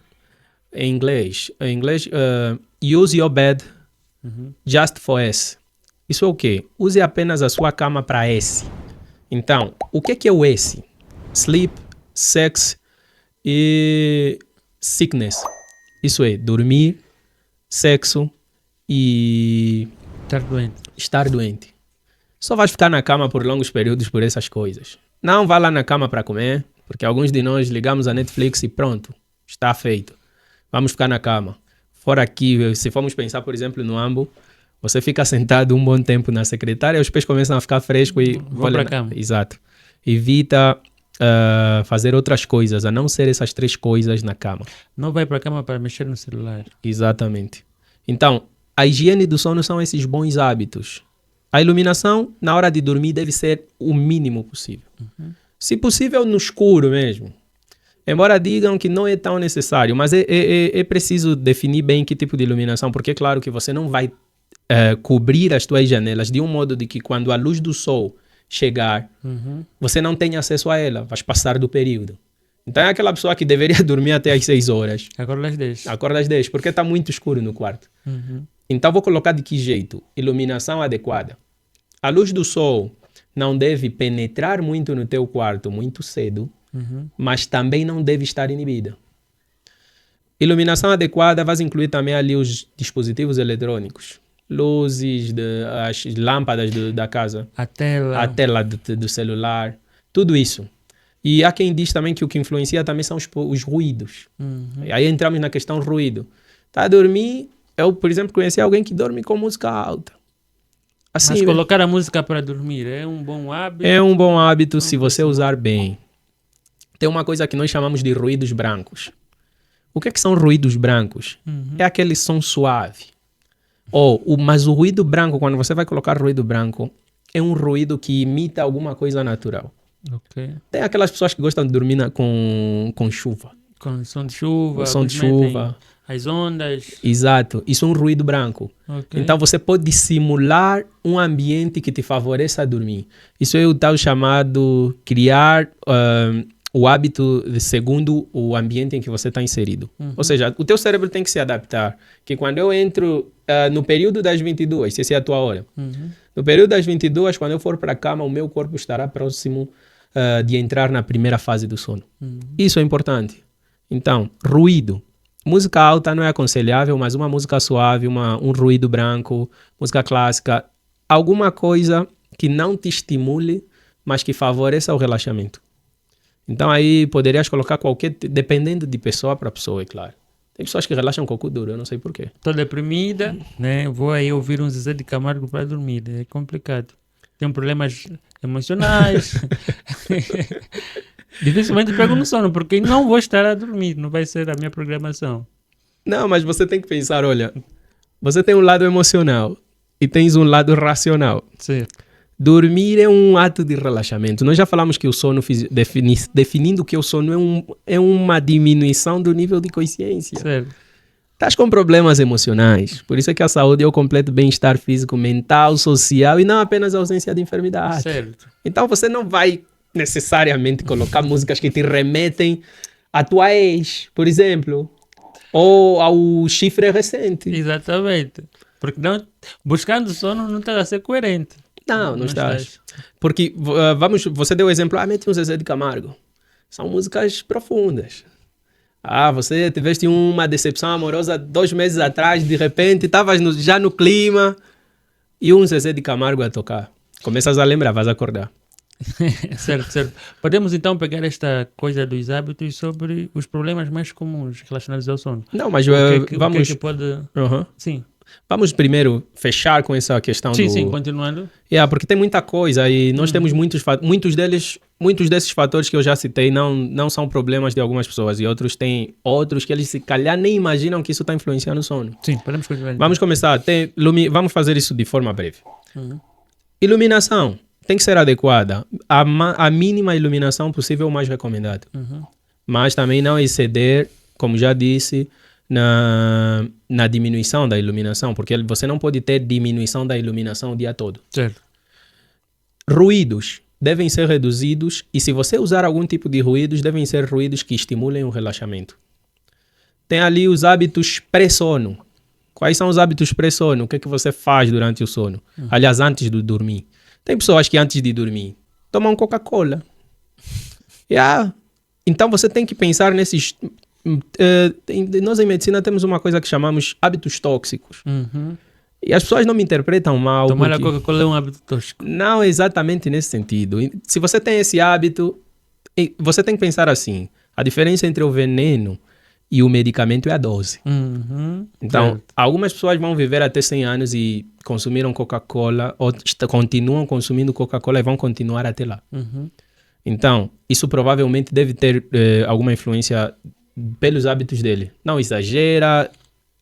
em inglês, use your bed just for S. Isso é o quê? Use apenas a sua cama para S. Então, o que é o S? Sleep, sex e sickness. Isso é dormir, sexo e estar doente. Só vais ficar na cama por longos períodos por essas coisas. Não vá lá na cama para comer, porque alguns de nós ligamos a Netflix e pronto, está feito. Vamos ficar na cama. Fora aqui, se formos pensar, por exemplo, no Ambo, você fica sentado um bom tempo na secretária, os pés começam a ficar frescos e... Vou para a cama. Exato. Evita fazer outras coisas, a não ser essas 3 coisas na cama. Não vai para a cama para mexer no celular. Exatamente. Então, a higiene do sono são esses bons hábitos. A iluminação, na hora de dormir, deve ser o mínimo possível. Se possível, no escuro mesmo. Embora digam que não é tão necessário, mas é preciso definir bem que tipo de iluminação, porque é claro que você não vai cobrir as tuas janelas de um modo de que quando a luz do sol chegar, você não tenha acesso a ela, vais passar do período. Então é aquela pessoa que deveria dormir até às 6 horas. Acorda às 10. Acorda às 10, porque está muito escuro no quarto. Então vou colocar de que jeito? Iluminação adequada. A luz do sol não deve penetrar muito no teu quarto muito cedo, mas também não deve estar inibida. Iluminação adequada vai incluir também ali os dispositivos eletrônicos. luzes, as lâmpadas da casa, A tela. a tela do celular, tudo isso. E há quem diz também que o que influencia também são os ruídos. E aí entramos na questão ruído. Tá a dormir, eu, por exemplo, conheci alguém que dorme com música alta. Assim, Mas colocar a música para dormir é um bom hábito? é um bom hábito se você usar bem. Tem uma coisa que nós chamamos de ruídos brancos. O que são ruídos brancos? É aquele som suave. Mas o ruído branco, quando você vai colocar ruído branco, é um ruído que imita alguma coisa natural. Okay. Tem aquelas pessoas que gostam de dormir com chuva. Com som de chuva. O som de chuva. As ondas. Exato. Isso é um ruído branco. Okay. Então você pode simular um ambiente que te favoreça a dormir. Isso é o tal chamado criar o hábito segundo o ambiente em que você está inserido. Ou seja, o teu cérebro tem que se adaptar. Que quando eu entro no período das 22, se essa é a tua hora, no período das 22, quando eu for para a cama, o meu corpo estará próximo de entrar na primeira fase do sono. Isso é importante. Então, ruído. Música alta não é aconselhável, mas uma música suave, um ruído branco, música clássica, alguma coisa que não te estimule, mas que favoreça o relaxamento. Então aí poderias colocar dependendo de pessoa para pessoa, é claro. Tem pessoas que relaxam com o cu duro, eu não sei porquê. Estou deprimida, né? Vou aí ouvir um Zezé de Camargo para dormir, é complicado. Tenho problemas emocionais. Dificilmente pego no sono, porque não vou estar a dormir, não vai ser a minha programação. Não, mas você tem que pensar, olha, você tem um lado emocional e tens um lado racional. Certo. Dormir é um ato de relaxamento. Nós já falamos que o sono, definindo que o sono é uma diminuição do nível de consciência. Certo. Estás com problemas emocionais, por isso é que a saúde é o completo bem-estar físico, mental, social e não apenas a ausência de enfermidade. Certo. Então você não vai necessariamente colocar músicas que te remetem à tua ex, por exemplo, ou ao chifre recente. Exatamente. Porque não, buscando sono não está a ser coerente. Não estás. Porque, você deu o exemplo, mete um Zezé de Camargo. São músicas profundas. Você tiveste uma decepção amorosa 2 meses atrás, de repente estavas já no clima e um Zezé de Camargo a tocar. Começas a lembrar, vais acordar. Certo. Podemos então pegar esta coisa dos hábitos sobre os problemas mais comuns relacionados ao sono. Não, mas vamos... O que pode... Sim. Vamos primeiro fechar com essa questão Sim, continuando. Porque tem muita coisa e nós temos muitos desses fatores que eu já citei não são problemas de algumas pessoas e outros que eles se calhar nem imaginam que isso está influenciando o sono. Sim, podemos continuar. Vamos começar. Vamos fazer isso de forma breve. Iluminação tem que ser adequada. A mínima iluminação possível, o mais recomendado. Mas também não exceder, como já disse, na diminuição da iluminação, porque você não pode ter diminuição da iluminação o dia todo. Certo. Ruídos devem ser reduzidos e se você usar algum tipo de ruídos, devem ser ruídos que estimulem o relaxamento. Tem ali os hábitos pré-sono. Quais são os hábitos pré-sono? O que é que você faz durante o sono? Aliás, antes de dormir. Tem pessoas que antes de dormir tomam Coca-Cola. Então você tem que pensar nesses... nós em medicina temos uma coisa que chamamos hábitos tóxicos. E as pessoas não me interpretam mal. Tomar a Coca-Cola é um hábito tóxico. Não exatamente nesse sentido. Se você tem esse hábito, você tem que pensar assim. A diferença entre o veneno e o medicamento é a dose. Então, certo. Algumas pessoas vão viver até 100 anos e consumiram Coca-Cola, ou continuam consumindo Coca-Cola e vão continuar até lá. Então, isso provavelmente deve ter alguma influência pelos hábitos dele. Não exagera.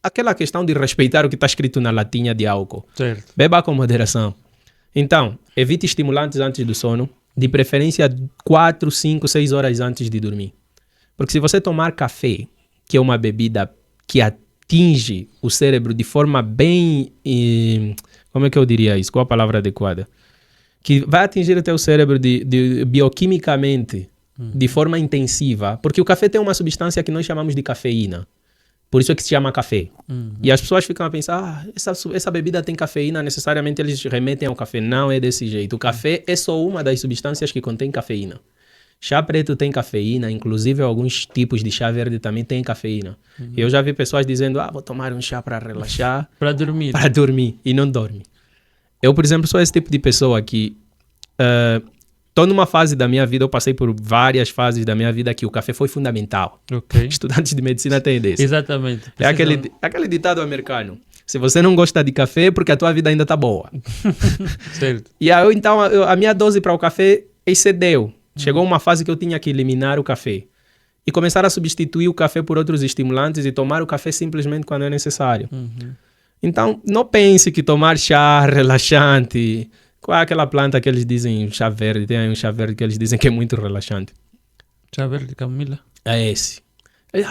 Aquela questão de respeitar o que está escrito na latinha de álcool. Certo. Beba com moderação. Então, evite estimulantes antes do sono. De preferência 4, 5, 6 horas antes de dormir. Porque se você tomar café, que é uma bebida que atinge o cérebro de forma bem... como é que eu diria isso? Qual a palavra adequada? Que vai atingir o teu cérebro bioquimicamente de forma intensiva. Porque o café tem uma substância que nós chamamos de cafeína. Por isso é que se chama café. E as pessoas ficam a pensar, essa bebida tem cafeína, necessariamente eles remetem ao café. Não é desse jeito. O café é só uma das substâncias que contém cafeína. Chá preto tem cafeína, inclusive alguns tipos de chá verde também tem cafeína. Eu já vi pessoas dizendo, vou tomar um chá para relaxar. Para dormir. Para dormir, e não dorme. Eu, por exemplo, sou esse tipo de pessoa que estou numa fase da minha vida, eu passei por várias fases da minha vida que o café foi fundamental. Okay. Estudantes de medicina têm desse. Exatamente. É aquele ditado americano. Se você não gosta de café, é porque a tua vida ainda está boa. Certo. E então, a minha dose para o café excedeu. Chegou uma fase que eu tinha que eliminar o café. E começar a substituir o café por outros estimulantes e tomar o café simplesmente quando é necessário. Então, não pense que tomar chá relaxante... Qual é aquela planta que eles dizem, chá verde? Tem aí um chá verde que eles dizem que é muito relaxante. Chá verde de camomila? É esse.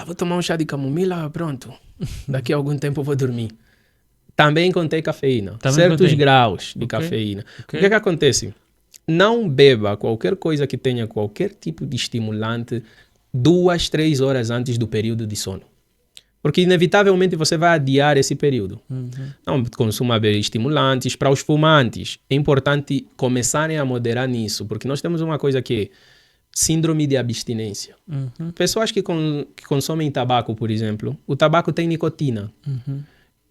Vou tomar um chá de camomila, pronto. Daqui a algum tempo eu vou dormir. Também contém cafeína. Certos graus de cafeína. O que acontece? Não beba qualquer coisa que tenha qualquer tipo de estimulante 2, 3 horas antes do período de sono. Porque inevitavelmente você vai adiar esse período. Não consuma estimulantes. Para os fumantes, é importante começarem a moderar nisso, porque nós temos uma coisa que é síndrome de abstinência. Pessoas que consomem tabaco, por exemplo, o tabaco tem nicotina.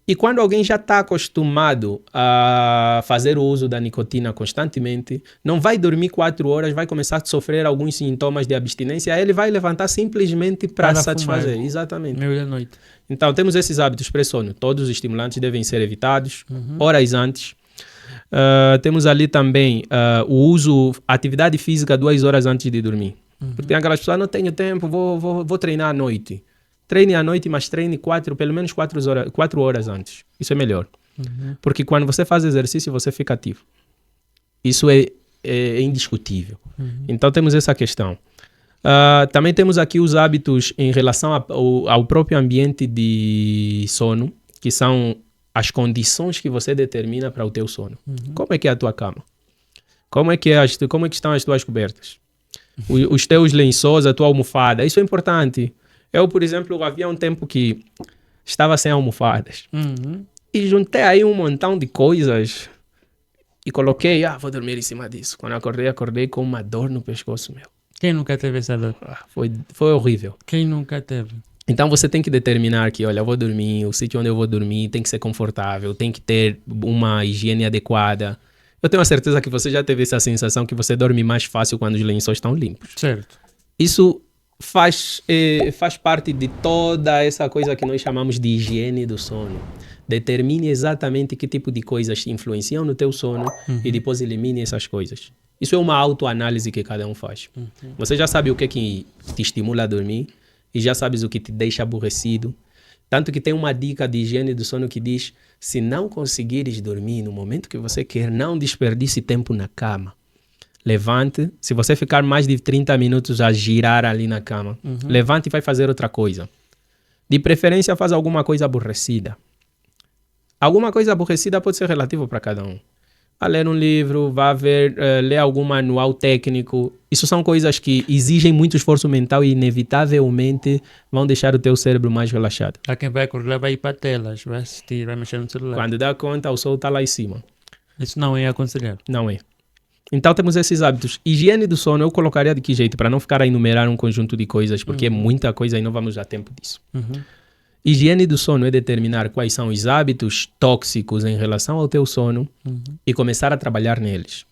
E quando alguém já está acostumado a fazer o uso da nicotina constantemente, não vai dormir 4 horas, vai começar a sofrer alguns sintomas de abstinência, aí ele vai levantar simplesmente para satisfazer. Fumar. Exatamente. Meio da noite. Então, temos esses hábitos pré-sono. Todos os estimulantes devem ser evitados horas antes. Temos ali também o uso, atividade física 2 horas antes de dormir. Porque tem aquelas pessoas, não tenho tempo, vou treinar à noite. Treine à noite, mas treine pelo menos 4 horas antes. Isso é melhor. Porque quando você faz exercício, você fica ativo. Isso é indiscutível. Então, temos essa questão. Também temos aqui os hábitos em relação ao próprio ambiente de sono, que são as condições que você determina para o teu sono. Como é que é a tua cama? Como é que estão as tuas cobertas? Os teus lençóis, a tua almofada. Isso é importante. Eu, por exemplo, havia um tempo que estava sem almofadas. E juntei aí um montão de coisas e coloquei, vou dormir em cima disso. Quando acordei com uma dor no pescoço, meu. Quem nunca teve essa dor? Foi horrível. Quem nunca teve? Então você tem que determinar que, olha, eu vou dormir, o sítio onde eu vou dormir tem que ser confortável, tem que ter uma higiene adequada. Eu tenho a certeza que você já teve essa sensação que você dorme mais fácil quando os lençóis estão limpos. Certo. Isso faz parte de toda essa coisa que nós chamamos de higiene do sono. Determine exatamente que tipo de coisas influenciam no teu sono e depois elimine essas coisas. Isso é uma autoanálise que cada um faz. Você já sabe o que te estimula a dormir e já sabes o que te deixa aborrecido. Tanto que tem uma dica de higiene do sono que diz: se não conseguires dormir no momento que você quer, não desperdice tempo na cama. Levante, se você ficar mais de 30 minutos a girar ali na cama, levante e vai fazer outra coisa. De preferência, faz alguma coisa aborrecida. Alguma coisa aborrecida pode ser relativo para cada um. A ler um livro, ler algum manual técnico. Isso são coisas que exigem muito esforço mental e inevitavelmente vão deixar o teu cérebro mais relaxado. Há quem vai acordar, vai ir para telas, vai assistir, vai mexer no celular. Quando dá conta, o sol está lá em cima. Isso não é aconselhado. Não é. Então temos esses hábitos. Higiene do sono eu colocaria de que jeito? Para não ficar a enumerar um conjunto de coisas, porque é muita coisa e não vamos dar tempo disso. Higiene do sono é determinar quais são os hábitos tóxicos em relação ao teu sono e começar a trabalhar neles.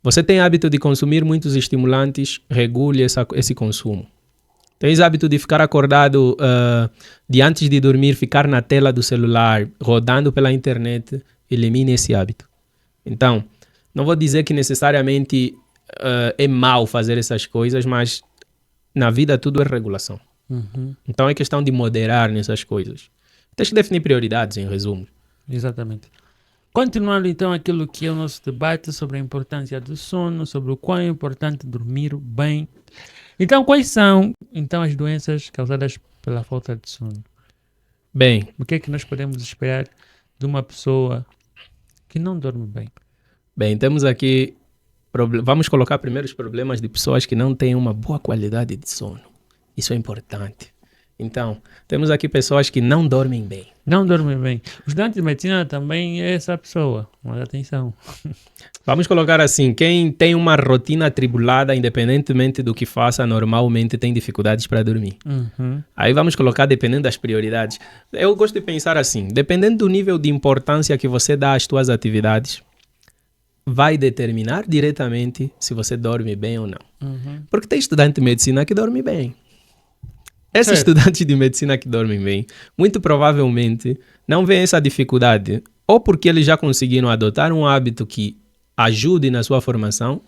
Você tem hábito de consumir muitos estimulantes, regule esse consumo. Tens hábito de ficar acordado de antes de dormir, ficar na tela do celular, rodando pela internet, elimine esse hábito. Então, não vou dizer que necessariamente é mal fazer essas coisas, mas na vida tudo é regulação. Então é questão de moderar nessas coisas. Tens que definir prioridades, em resumo. Exatamente. Continuando então aquilo que é o nosso debate sobre a importância do sono, sobre o quão é importante dormir bem. Então, quais são então as doenças causadas pela falta de sono? Bem, O que é que nós podemos esperar de uma pessoa que não dorme bem? Bem, temos aqui, vamos colocar primeiro os problemas de pessoas que não têm uma boa qualidade de sono. Isso é importante. Então, temos aqui pessoas que não dormem bem. Não dormem bem. O estudante de medicina também é essa pessoa, mas atenção. Vamos colocar assim, quem tem uma rotina atribulada, independentemente do que faça, normalmente tem dificuldades para dormir. Aí vamos colocar dependendo das prioridades. Eu gosto de pensar assim, dependendo do nível de importância que você dá às suas atividades, vai determinar diretamente se você dorme bem ou não. Porque tem estudante de medicina que dorme bem. Esses estudantes de medicina que dormem bem, muito provavelmente não vêem essa dificuldade, ou porque eles já conseguiram adotar um hábito que ajude na sua formação,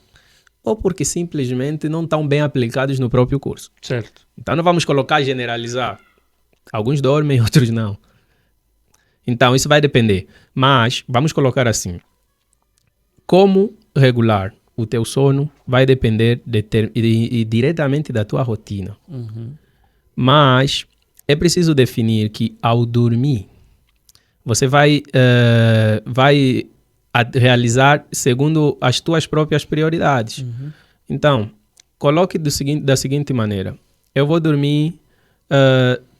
ou porque simplesmente não estão bem aplicados no próprio curso. Certo. Então não vamos colocar generalizar. Alguns dormem, outros não. Então isso vai depender. Mas vamos colocar assim. Como regular o teu sono vai depender diretamente da tua rotina. Mas é preciso definir que ao dormir, você vai realizar segundo as tuas próprias prioridades. Então, coloque da seguinte maneira. Eu vou dormir,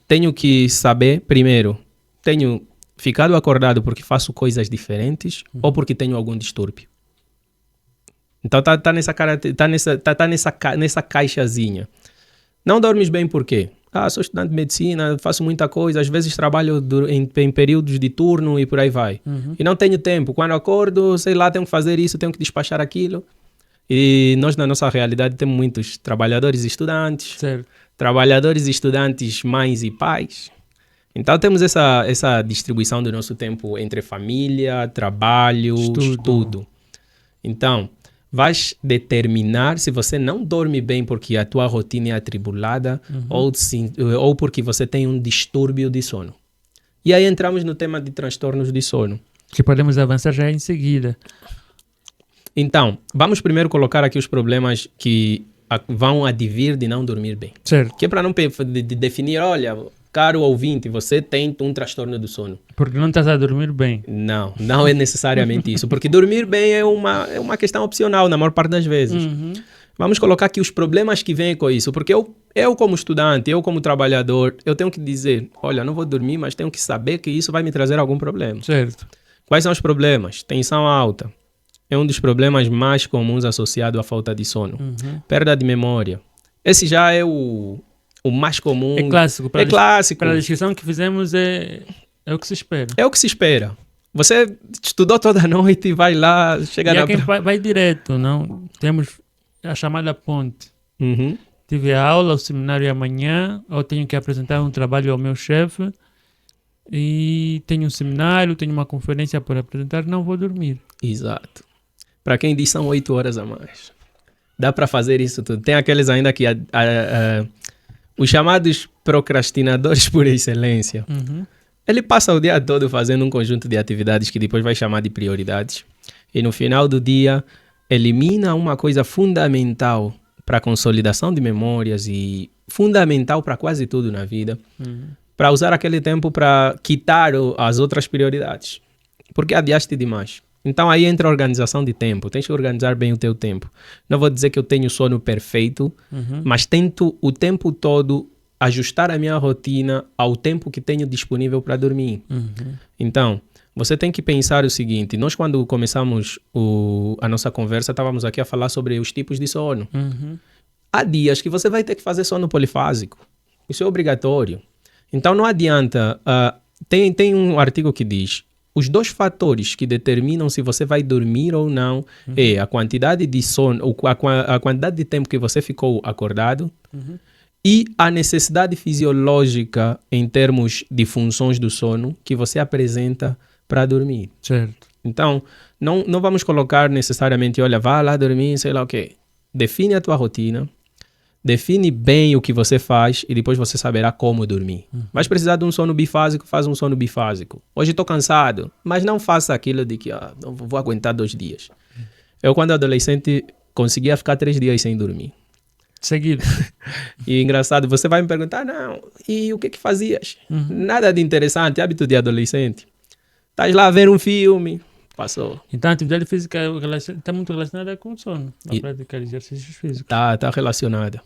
tenho que saber, primeiro, tenho ficado acordado porque faço coisas diferentes ou porque tenho algum distúrbio. Então, nessa caixazinha. Não dormes bem por quê? Sou estudante de medicina, faço muita coisa, às vezes trabalho em períodos de turno e por aí vai. E não tenho tempo. Quando acordo, sei lá, tenho que fazer isso, tenho que despachar aquilo. E nós, na nossa realidade, temos muitos trabalhadores e estudantes. Certo. Trabalhadores e estudantes, mães e pais. Então, temos essa distribuição do nosso tempo entre família, trabalho, estudo. Então, vais determinar se você não dorme bem porque a tua rotina é atribulada ou porque você tem um distúrbio de sono. E aí entramos no tema de transtornos de sono. Que podemos avançar já em seguida. Então, vamos primeiro colocar aqui os problemas que vão advir de não dormir bem. Certo. Que é para não definir, olha, caro ouvinte, você tem um transtorno do sono. Porque não estás a dormir bem. Não é necessariamente isso. Porque dormir bem é uma questão opcional na maior parte das vezes. Vamos colocar aqui os problemas que vêm com isso. Porque eu como estudante, eu como trabalhador, eu tenho que dizer, olha, não vou dormir, mas tenho que saber que isso vai me trazer algum problema. Certo. Quais são os problemas? Tensão alta. É um dos problemas mais comuns associado à falta de sono. Perda de memória. Esse já é o mais comum. É clássico. É clássico. Para a descrição que fizemos é o que se espera. É o que se espera. Você estudou toda a noite e vai lá, chega na... quem vai direto, não? Temos a chamada ponte. Tive a aula, o seminário amanhã, ou tenho que apresentar um trabalho ao meu chefe, e tenho um seminário, tenho uma conferência para apresentar, não vou dormir. Exato. Para quem diz são 8 horas a mais. Dá para fazer isso tudo. Tem aqueles ainda que... os chamados procrastinadores por excelência. Ele passa o dia todo fazendo um conjunto de atividades que depois vai chamar de prioridades. E no final do dia, elimina uma coisa fundamental para a consolidação de memórias e fundamental para quase tudo na vida, para usar aquele tempo para quitar as outras prioridades. Porque adiaste demais. Então aí entra a organização de tempo. Tens que organizar bem o teu tempo. Não vou dizer que eu tenho sono perfeito, mas tento o tempo todo ajustar a minha rotina ao tempo que tenho disponível para dormir. Então, você tem que pensar o seguinte. Nós, quando começamos a nossa conversa, estávamos aqui a falar sobre os tipos de sono. Há dias que você vai ter que fazer sono polifásico. Isso é obrigatório. Então, não adianta... tem um artigo que diz... Os 2 fatores que determinam se você vai dormir ou não é a quantidade de sono, ou a quantidade de tempo que você ficou acordado e a necessidade fisiológica em termos de funções do sono que você apresenta para dormir. Certo. Então, não vamos colocar necessariamente, olha, vá lá dormir, sei lá o quê. Define a tua rotina. Define bem o que você faz e depois você saberá como dormir. Vais precisar de um sono bifásico, faz um sono bifásico. Hoje estou cansado, mas não faça aquilo de que não vou aguentar 2 dias. Eu, quando adolescente, conseguia ficar 3 dias sem dormir. Seguido. E engraçado, você vai me perguntar, e o que fazias? Nada de interessante, hábito de adolescente. Estás lá a ver um filme, passou. Então a atividade física está muito relacionada com o sono, a prática de exercícios físicos. Está relacionada.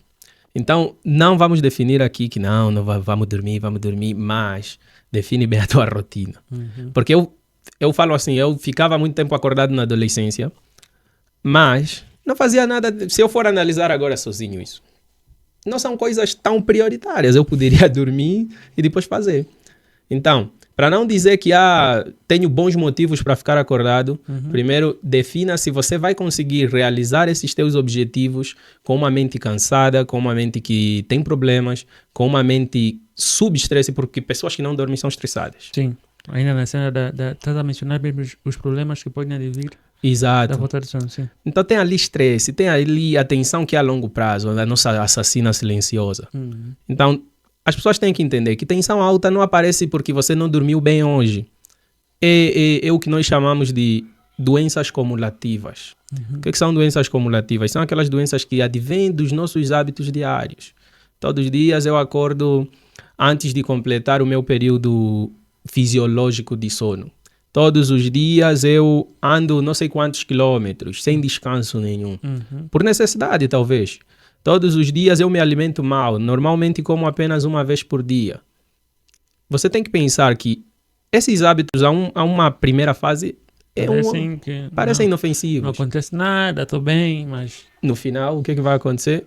Então, não vamos definir aqui que não vamos dormir, mas define bem a tua rotina. Porque eu falo assim, eu ficava muito tempo acordado na adolescência, mas não fazia nada. Se eu for analisar agora sozinho isso, não são coisas tão prioritárias. Eu poderia dormir e depois fazer. Então, para não dizer que tenho bons motivos para ficar acordado, primeiro defina se você vai conseguir realizar esses teus objetivos com uma mente cansada, com uma mente que tem problemas, com uma mente sub-estresse, porque pessoas que não dormem são estressadas. Sim, ainda na cena estás a mencionar mesmo os problemas que podem advir. Exato. Da falta de sono, sim. Então tem ali estresse, tem ali a tensão que é a longo prazo, a nossa assassina silenciosa. Então, as pessoas têm que entender que tensão alta não aparece porque você não dormiu bem hoje. É o que nós chamamos de doenças cumulativas. O que são doenças cumulativas? São aquelas doenças que advêm dos nossos hábitos diários. Todos os dias eu acordo antes de completar o meu período fisiológico de sono. Todos os dias eu ando não sei quantos quilômetros, sem descanso nenhum. Por necessidade, talvez. Todos os dias eu me alimento mal, normalmente como apenas uma vez por dia. Você tem que pensar que esses hábitos, a uma primeira fase, parecem inofensivos. Não acontece nada, estou bem, mas... No final, o que vai acontecer?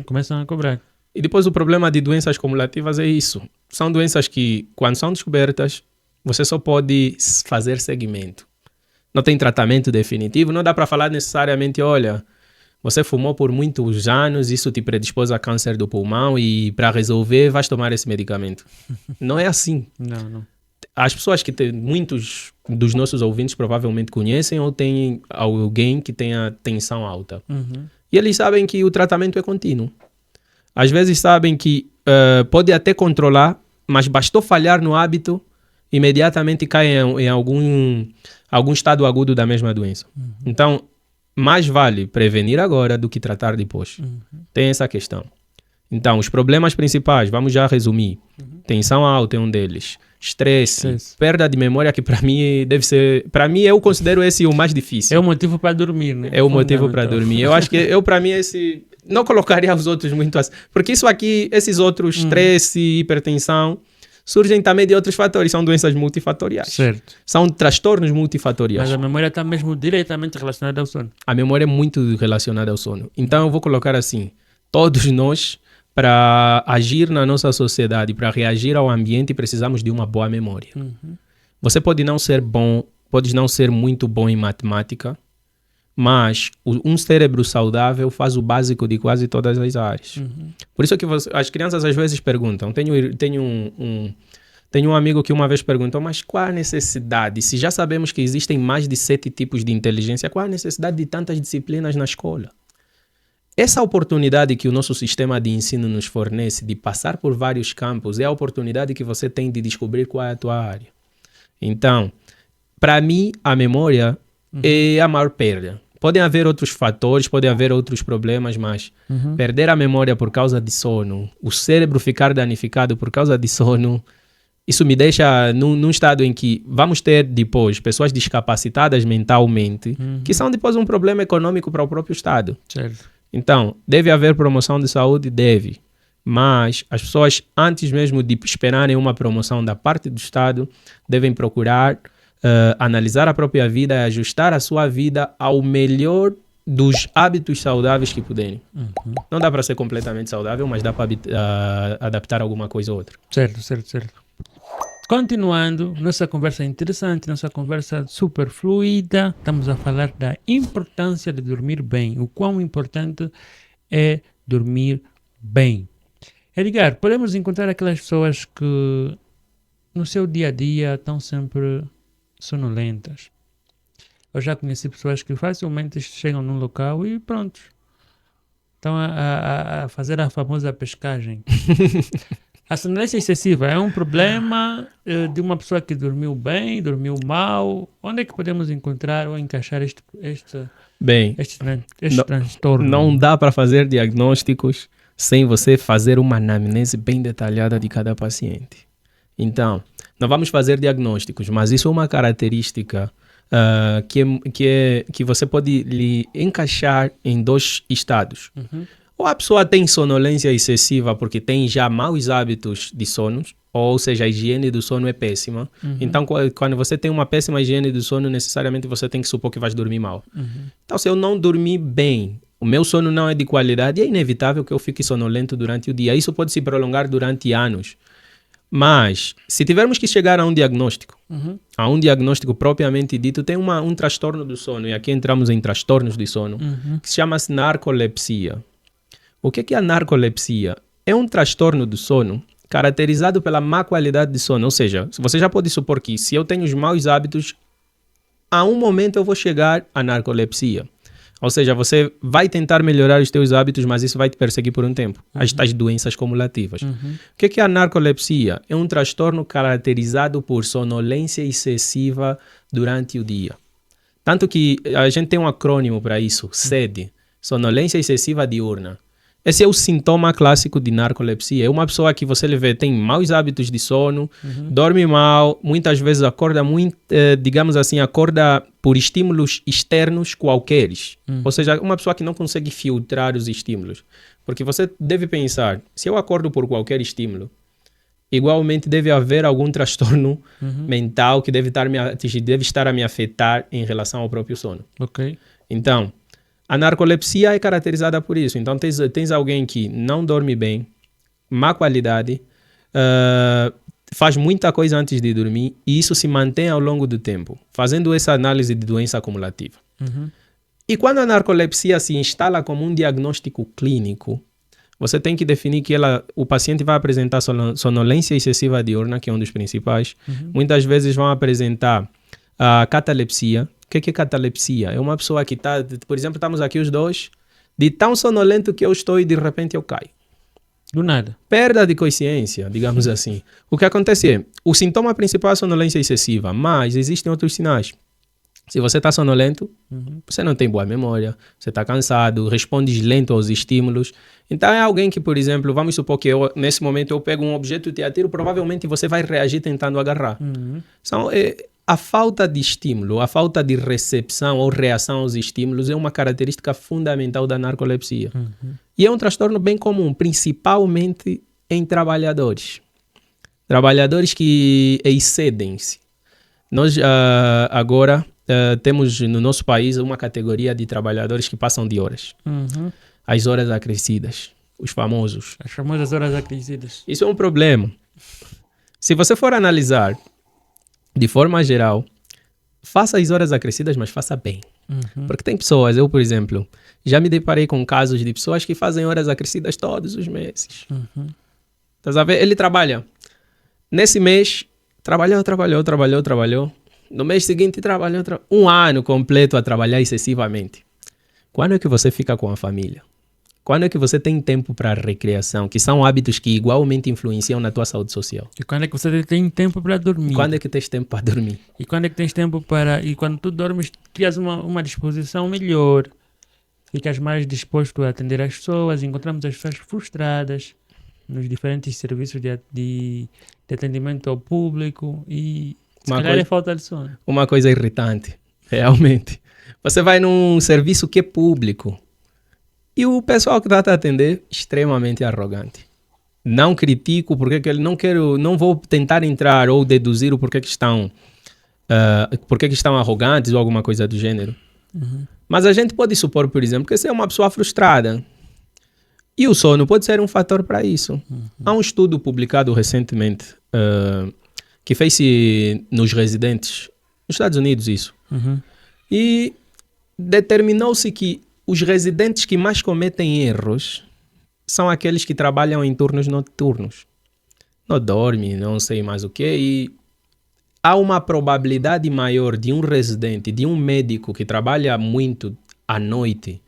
Começam a cobrar. E depois o problema de doenças cumulativas é isso. São doenças que, quando são descobertas, você só pode fazer seguimento. Não tem tratamento definitivo, não dá para falar necessariamente, olha... Você fumou por muitos anos, isso te predispôs a câncer do pulmão e para resolver vais tomar esse medicamento. Não é assim. Não. As pessoas muitos dos nossos ouvintes provavelmente conhecem ou têm alguém que tenha tensão alta. E eles sabem que o tratamento é contínuo. Às vezes sabem que pode até controlar, mas bastou falhar no hábito, imediatamente cai em algum estado agudo da mesma doença. Então, mais vale prevenir agora do que tratar depois. Tem essa questão. Então, os problemas principais, vamos já resumir. Tensão alta é um deles. Estresse, perda de memória, que para mim deve ser... Para mim, eu considero esse o mais difícil. É o motivo para dormir, né? É o motivo para dormir. Eu acho que, para mim, esse... Não colocaria os outros muito assim. Porque isso aqui, esses outros, estresse, hipertensão... surgem também de outros fatores, são doenças multifatoriais. Certo. São transtornos multifatoriais. Mas a memória está mesmo diretamente relacionada ao sono. A memória é muito relacionada ao sono. Então eu vou colocar assim, todos nós, para agir na nossa sociedade, para reagir ao ambiente, precisamos de uma boa memória. Você pode não ser muito bom em matemática, mas um cérebro saudável faz o básico de quase todas as áreas. Por isso que as crianças às vezes perguntam. Tenho um amigo que uma vez perguntou, mas qual a necessidade? Se já sabemos que existem mais de 7 tipos de inteligência, qual a necessidade de tantas disciplinas na escola? Essa oportunidade que o nosso sistema de ensino nos fornece de passar por vários campos é a oportunidade que você tem de descobrir qual é a tua área. Então, para mim, a memória é a maior perda. Podem haver outros fatores, podem haver outros problemas, mas perder a memória por causa de sono, o cérebro ficar danificado por causa de sono, isso me deixa num estado em que vamos ter depois pessoas discapacitadas mentalmente, que são depois um problema econômico para o próprio Estado. Certo. Então, deve haver promoção de saúde? Deve. Mas as pessoas, antes mesmo de esperarem uma promoção da parte do Estado, devem procurar analisar a própria vida e ajustar a sua vida ao melhor dos hábitos saudáveis que puderem. Não dá para ser completamente saudável, mas dá para adaptar alguma coisa ou outra. Certo. Continuando, nossa conversa é interessante, nossa conversa super fluida. Estamos a falar da importância de dormir bem. O quão importante é dormir bem. Edgar, podemos encontrar aquelas pessoas que no seu dia a dia estão sempre sonolentas. Eu já conheci pessoas que facilmente chegam num local e pronto. Estão a fazer a famosa pescagem. A sonolência excessiva é um problema de uma pessoa que dormiu bem, dormiu mal. Onde é que podemos encontrar ou encaixar este transtorno? Não dá para fazer diagnósticos sem você fazer uma anamnese bem detalhada de cada paciente. Então, não vamos fazer diagnósticos, mas isso é uma característica que você pode lhe encaixar em 2 estados. ou a pessoa tem sonolência excessiva porque tem já maus hábitos de sono, ou seja, a higiene do sono é péssima. Então, quando você tem uma péssima higiene do sono, necessariamente você tem que supor que vai dormir mal. Então, se eu não dormir bem, o meu sono não é de qualidade, é inevitável que eu fique sonolento durante o dia. Isso pode se prolongar durante anos. Mas, se tivermos que chegar a um diagnóstico, propriamente dito, tem um transtorno do sono, e aqui entramos em transtornos de sono, que se chama-se narcolepsia. O que é a narcolepsia? É um transtorno do sono caracterizado pela má qualidade de sono. Ou seja, você já pode supor que se eu tenho os maus hábitos, a um momento eu vou chegar à narcolepsia. Ou seja, você vai tentar melhorar os teus hábitos, mas isso vai te perseguir por um tempo. As tais doenças cumulativas. O que é a narcolepsia? É um transtorno caracterizado por sonolência excessiva durante o dia. Tanto que a gente tem um acrônimo para isso, SED, sonolência excessiva diurna. Esse é o sintoma clássico de narcolepsia. É uma pessoa que você vê, tem maus hábitos de sono, dorme mal, muitas vezes acorda muito, digamos assim, acorda por estímulos externos qualqueres. Ou seja, uma pessoa que não consegue filtrar os estímulos. Porque você deve pensar, se eu acordo por qualquer estímulo, igualmente deve haver algum transtorno mental que deve estar a me afetar em relação ao próprio sono. Ok. Então, a narcolepsia é caracterizada por isso. Então, tens alguém que não dorme bem, má qualidade, faz muita coisa antes de dormir, e isso se mantém ao longo do tempo, fazendo essa análise de doença acumulativa. E quando a narcolepsia se instala como um diagnóstico clínico, você tem que definir que o paciente vai apresentar sonolência excessiva diurna, que é um dos principais. Muitas vezes vão apresentar catalepsia. O que é catalepsia? É uma pessoa que está, por exemplo, estamos aqui os dois, de tão sonolento que eu estou e de repente eu caio. Do nada. Perda de consciência, digamos assim. O que acontece é, o sintoma principal é a sonolência excessiva, mas existem outros sinais. Se você está sonolento, você não tem boa memória, você está cansado, responde lento aos estímulos. Então é alguém que, por exemplo, vamos supor que nesse momento eu pego um objeto e te atiro, provavelmente você vai reagir tentando agarrar. A falta de estímulo, a falta de recepção ou reação aos estímulos é uma característica fundamental da narcolepsia. E é um transtorno bem comum, principalmente em trabalhadores. Trabalhadores que excedem-se. Nós agora temos no nosso país uma categoria de trabalhadores que passam de horas. As horas acrescidas, os famosos. As famosas horas acrescidas. Isso é um problema. Se você for analisar de forma geral, faça as horas acrescidas, mas faça bem. Porque tem pessoas, eu, por exemplo, já me deparei com casos de pessoas que fazem horas acrescidas todos os meses. Tá a ver? Ele trabalha. Nesse mês, trabalhou. No mês seguinte, trabalhou um ano completo a trabalhar excessivamente. Quando é que você fica com a família? Quando é que você tem tempo para recreação, que são hábitos que igualmente influenciam na tua saúde social? E quando é que você tem tempo para dormir? Quando é que tens tempo para dormir? E quando é que tens tempo para... E quando tu dormes, crias uma disposição melhor. Ficas mais disposto a atender as pessoas. Encontramos as pessoas frustradas nos diferentes serviços de atendimento ao público. E se calhar é falta de sono. Uma coisa irritante, realmente. Você vai num serviço que é público. E o pessoal que está a atender, extremamente arrogante. Não critico porque ele não vou tentar entrar ou deduzir o porquê que estão arrogantes ou alguma coisa do gênero. Mas a gente pode supor, por exemplo, que você é uma pessoa frustrada. E o sono pode ser um fator para isso. Há um estudo publicado recentemente que fez-se nos residentes, nos Estados Unidos isso. E determinou-se que os residentes que mais cometem erros são aqueles que trabalham em turnos noturnos. Não dormem, não sei mais o quê. E há uma probabilidade maior de um residente, de um médico que trabalha muito à noite,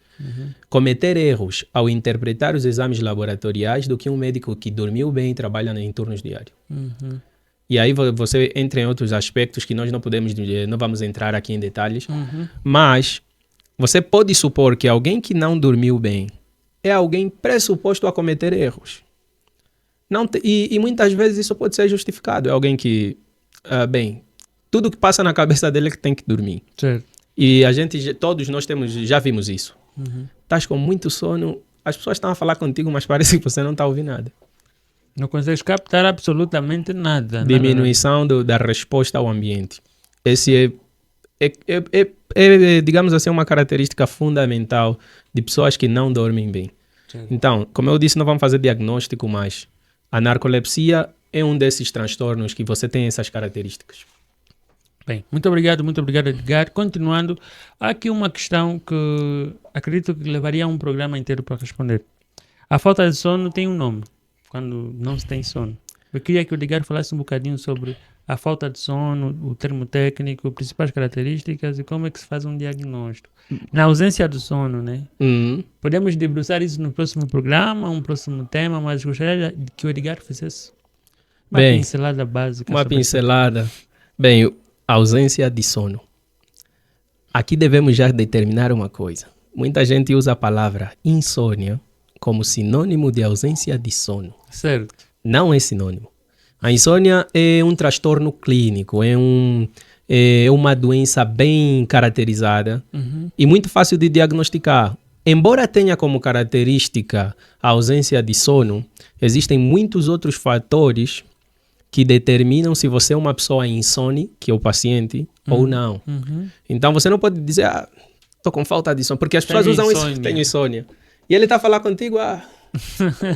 cometer erros ao interpretar os exames laboratoriais do que um médico que dormiu bem e trabalha em turnos diários. E aí você entra em outros aspectos que nós não vamos entrar aqui em detalhes, mas você pode supor que alguém que não dormiu bem é alguém pressuposto a cometer erros. E muitas vezes isso pode ser justificado. É alguém que, tudo que passa na cabeça dele é que tem que dormir. Certo. E todos nós já vimos isso. Estás com muito sono, as pessoas estão a falar contigo, mas parece que você não está ouvindo nada. Não consegues captar absolutamente nada. Diminuição da resposta ao ambiente. Esse digamos assim, uma característica fundamental de pessoas que não dormem bem. Sim. Então, como eu disse, não vamos fazer diagnóstico, mas a narcolepsia é um desses transtornos que você tem essas características. Bem, muito obrigado, Edgar. Continuando, há aqui uma questão que acredito que levaria um programa inteiro para responder. A falta de sono tem um nome, quando não se tem sono. Eu queria que o Edgar falasse um bocadinho sobre a falta de sono, o termo técnico, principais características e como é que se faz um diagnóstico. Na ausência do sono, né? Podemos debruçar isso no próximo programa, um próximo tema, mas gostaria que o Edgar fizesse uma pincelada básica. Uma pincelada. Bem, ausência de sono. Aqui devemos já determinar uma coisa. Muita gente usa a palavra insônia como sinônimo de ausência de sono. Certo. Não é sinônimo. A insônia é um transtorno clínico, é uma doença bem caracterizada e muito fácil de diagnosticar. Embora tenha como característica a ausência de sono, existem muitos outros fatores que determinam se você é uma pessoa insone, que é o paciente, ou não. Então você não pode dizer, estou com falta de sono, porque as pessoas usam isso, tenho insônia. E ele está a falar contigo,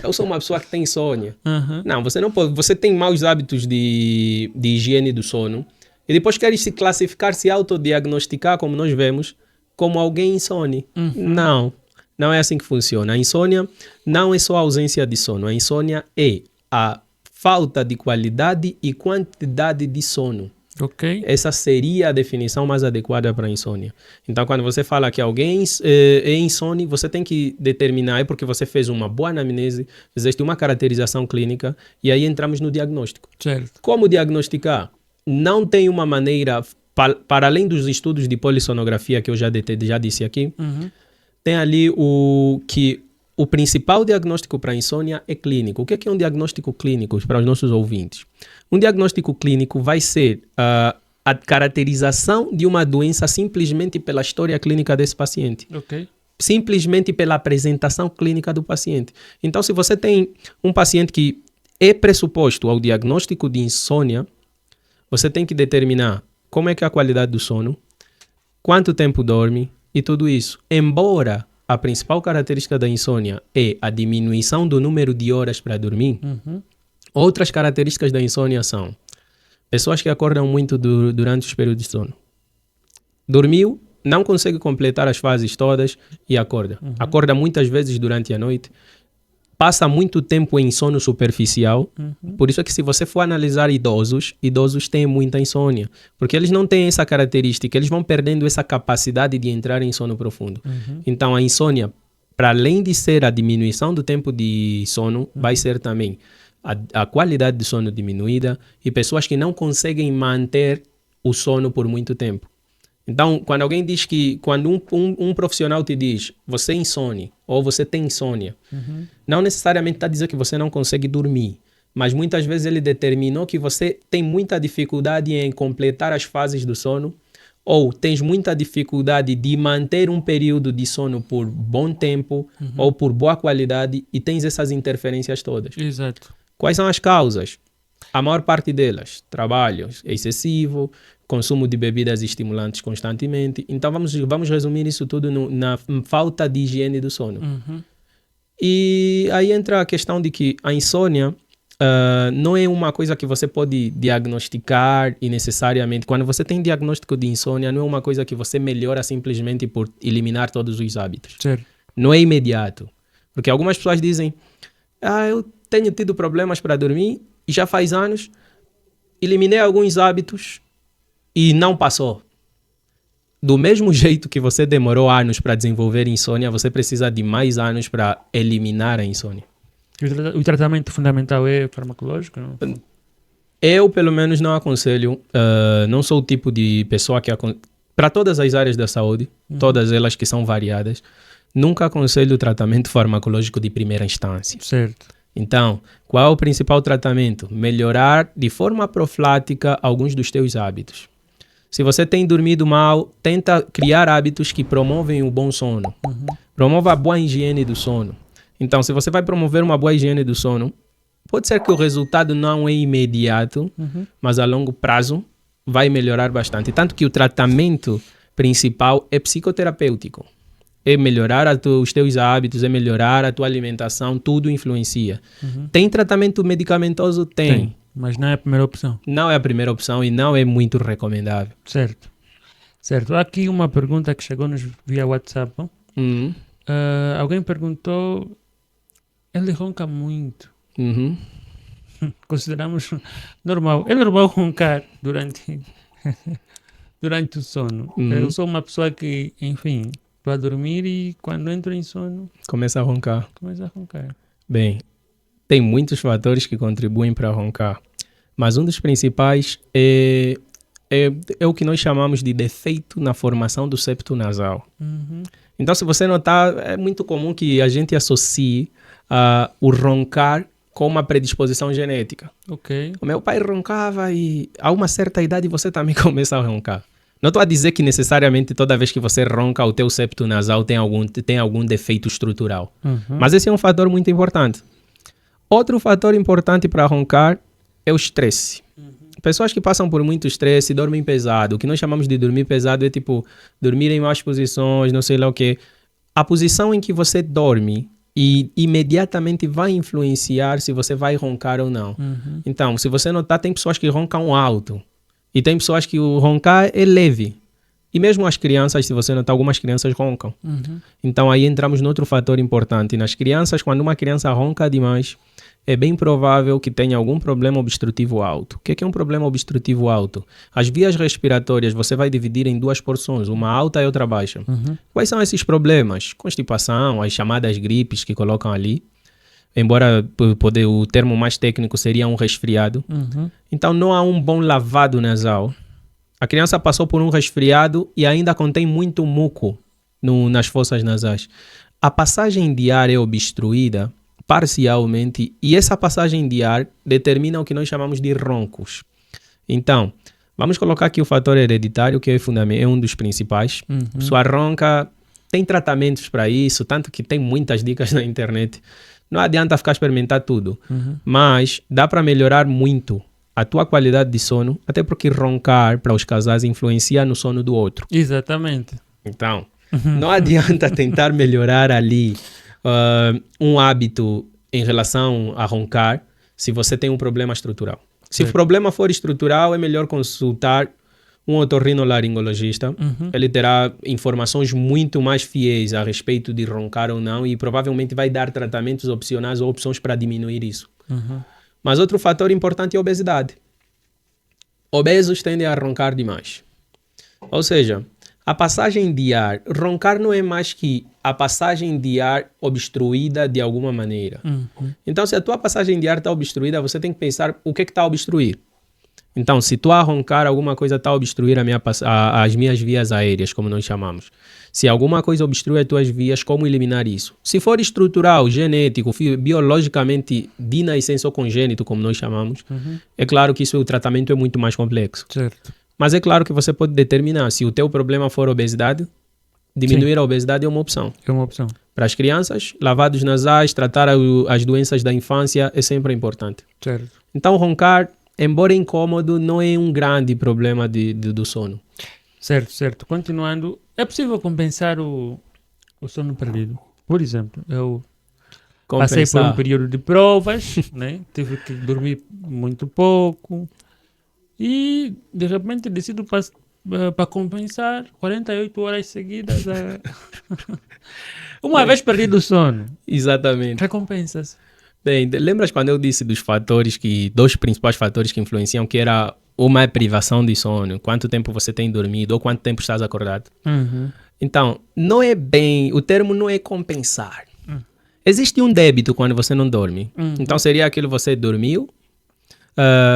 eu sou uma pessoa que tem insônia. Não, você não pode. Você tem maus hábitos de higiene do sono e depois queres se classificar, se autodiagnosticar, como nós vemos, como alguém insone. Não é assim que funciona. A insônia não é só a ausência de sono. A insônia é a falta de qualidade e quantidade de sono. Okay. Essa seria a definição mais adequada para a insônia. Então, quando você fala que alguém é insone, você tem que determinar, é porque você fez uma boa anamnese, existe uma caracterização clínica, e aí entramos no diagnóstico. Certo. Como diagnosticar? Não tem uma maneira, para além dos estudos de polissonografia que eu já disse aqui, tem ali o principal diagnóstico para a insônia é clínico. O que é um diagnóstico clínico para os nossos ouvintes? Um diagnóstico clínico vai ser a caracterização de uma doença simplesmente pela história clínica desse paciente. Okay. Simplesmente pela apresentação clínica do paciente. Então, se você tem um paciente que é pressuposto ao diagnóstico de insônia, você tem que determinar como é que é a qualidade do sono, quanto tempo dorme e tudo isso. Embora a principal característica da insônia é a diminuição do número de horas para dormir, outras características da insônia são pessoas que acordam muito durante os períodos de sono. Dormiu, não consegue completar as fases todas e acorda. Acorda muitas vezes durante a noite. Passa muito tempo em sono superficial. Por isso é que se você for analisar idosos têm muita insônia. Porque eles não têm essa característica, eles vão perdendo essa capacidade de entrar em sono profundo. Então a insônia, para além de ser a diminuição do tempo de sono, vai ser também a qualidade de sono diminuída e pessoas que não conseguem manter o sono por muito tempo. Então, quando alguém diz que, quando um profissional te diz, você é insone ou você tem insônia, não necessariamente está dizendo que você não consegue dormir, mas muitas vezes ele determinou que você tem muita dificuldade em completar as fases do sono ou tens muita dificuldade de manter um período de sono por bom tempo ou por boa qualidade e tens essas interferências todas. Exato. Quais são as causas? A maior parte delas, trabalho excessivo, consumo de bebidas estimulantes constantemente. Então vamos resumir isso tudo na falta de higiene do sono. E aí entra a questão de que a insônia não é uma coisa que você pode diagnosticar e necessariamente. Quando você tem diagnóstico de insônia, não é uma coisa que você melhora simplesmente por eliminar todos os hábitos. Certo. Não é imediato. Porque algumas pessoas dizem, eu tenho tido problemas para dormir e já faz anos, eliminei alguns hábitos e não passou. Do mesmo jeito que você demorou anos para desenvolver insônia, você precisa de mais anos para eliminar a insônia. O tratamento fundamental é farmacológico? Não? Eu, pelo menos, não aconselho. Não sou o tipo de pessoa que para todas as áreas da saúde, todas elas que são variadas, nunca aconselho o tratamento farmacológico de primeira instância. Certo. Então, qual é o principal tratamento? Melhorar de forma profilática alguns dos teus hábitos. Se você tem dormido mal, tenta criar hábitos que promovem o bom sono. Promova a boa higiene do sono. Então, se você vai promover uma boa higiene do sono, pode ser que o resultado não é imediato, mas a longo prazo vai melhorar bastante. Tanto que o tratamento principal é psicoterapêutico. É melhorar os teus hábitos, é melhorar a tua alimentação, tudo influencia. Tem tratamento medicamentoso? Tem. Mas não é a primeira opção. Não é a primeira opção e não é muito recomendável. Certo. Certo. Aqui uma pergunta que chegou-nos via WhatsApp. Alguém perguntou, ele ronca muito. Consideramos normal. É normal roncar durante o sono. Eu sou uma pessoa que, enfim, estou a dormir e quando entro em sono... Começa a roncar. Bem, tem muitos fatores que contribuem para roncar, mas um dos principais é o que nós chamamos de defeito na formação do septo nasal. Então, se você notar, é muito comum que a gente associe o roncar com uma predisposição genética. Ok. O meu pai roncava e a uma certa idade você também começa a roncar. Não estou a dizer que necessariamente toda vez que você ronca o teu septo nasal tem algum defeito estrutural. Mas esse é um fator muito importante. Outro fator importante para roncar é o estresse. Pessoas que passam por muito estresse dormem pesado. O que nós chamamos de dormir pesado é tipo dormir em más posições, não sei lá o quê. A posição em que você dorme e imediatamente vai influenciar se você vai roncar ou não. Então, se você notar, tem pessoas que roncam alto e tem pessoas que o roncar é leve. E mesmo as crianças, se você notar, algumas crianças roncam. Então, aí entramos noutro fator importante. Nas crianças, quando uma criança ronca demais, é bem provável que tenha algum problema obstrutivo alto. O que é um problema obstrutivo alto? As vias respiratórias você vai dividir em duas porções, uma alta e outra baixa. Quais são esses problemas? Constipação, as chamadas gripes que colocam ali. Embora o termo mais técnico seria um resfriado. Então não há um bom lavado nasal. A criança passou por um resfriado e ainda contém muito muco nas fossas nasais. A passagem de ar é obstruída parcialmente e essa passagem de ar determina o que nós chamamos de roncos. Então, vamos colocar aqui o fator hereditário, que é um dos principais. A pessoa ronca, tem tratamentos para isso, tanto que tem muitas dicas na internet. Não adianta ficar experimentar tudo, mas dá para melhorar muito a tua qualidade de sono, até porque roncar para os casais influencia no sono do outro. Exatamente. Então, não adianta tentar melhorar ali um hábito em relação a roncar se você tem um problema estrutural. Se o problema for estrutural, é melhor consultar um otorrinolaringologista. Ele terá informações muito mais fiéis a respeito de roncar ou não e provavelmente vai dar tratamentos opcionais ou opções para diminuir isso. Mas outro fator importante é a obesidade. Obesos tendem a roncar demais. Ou seja, a passagem de ar, roncar não é mais que a passagem de ar obstruída de alguma maneira. Então, se a tua passagem de ar está obstruída, você tem que pensar o que está a obstruir. Então, se tu a roncar, alguma coisa está a obstruir as minhas vias aéreas, como nós chamamos. Se alguma coisa obstrui as tuas vias, como eliminar isso? Se for estrutural, genético, biologicamente de nascença ou congênito, como nós chamamos, é claro que o tratamento é muito mais complexo. Certo. Mas é claro que você pode determinar, se o teu problema for obesidade, diminuir a obesidade é uma opção. É uma opção. Para as crianças, lavados nasais, tratar as doenças da infância é sempre importante. Certo. Então, roncar, embora incômodo, não é um grande problema do sono. Certo. Continuando, é possível compensar o sono perdido? Por exemplo, eu passei por um período de provas, né? Tive que dormir muito pouco e, de repente, decido para compensar 48 horas seguidas. Uma vez perdido o sono. Exatamente. Recompensa-se. Bem, lembras quando eu disse dois principais fatores que influenciam, que era uma é privação de sono, quanto tempo você tem dormido ou quanto tempo estás acordado. Então, não é bem, o termo não é compensar. Existe um débito quando você não dorme. Então seria aquilo: você dormiu,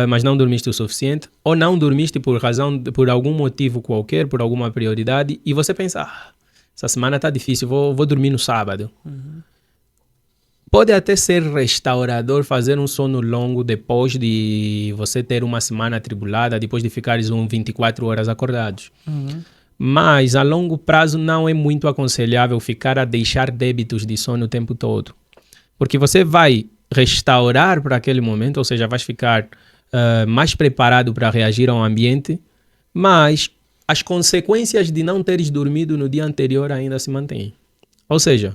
mas não dormiste o suficiente, ou não dormiste por algum motivo qualquer, por alguma prioridade, e você pensa, essa semana está difícil, vou dormir no sábado. Pode até ser restaurador fazer um sono longo depois de você ter uma semana atribulada, depois de ficares 24 horas acordados. Mas a longo prazo não é muito aconselhável ficar a deixar débitos de sono o tempo todo. Porque você vai restaurar para aquele momento, ou seja, vais ficar mais preparado para reagir ao ambiente, mas as consequências de não teres dormido no dia anterior ainda se mantêm. Ou seja,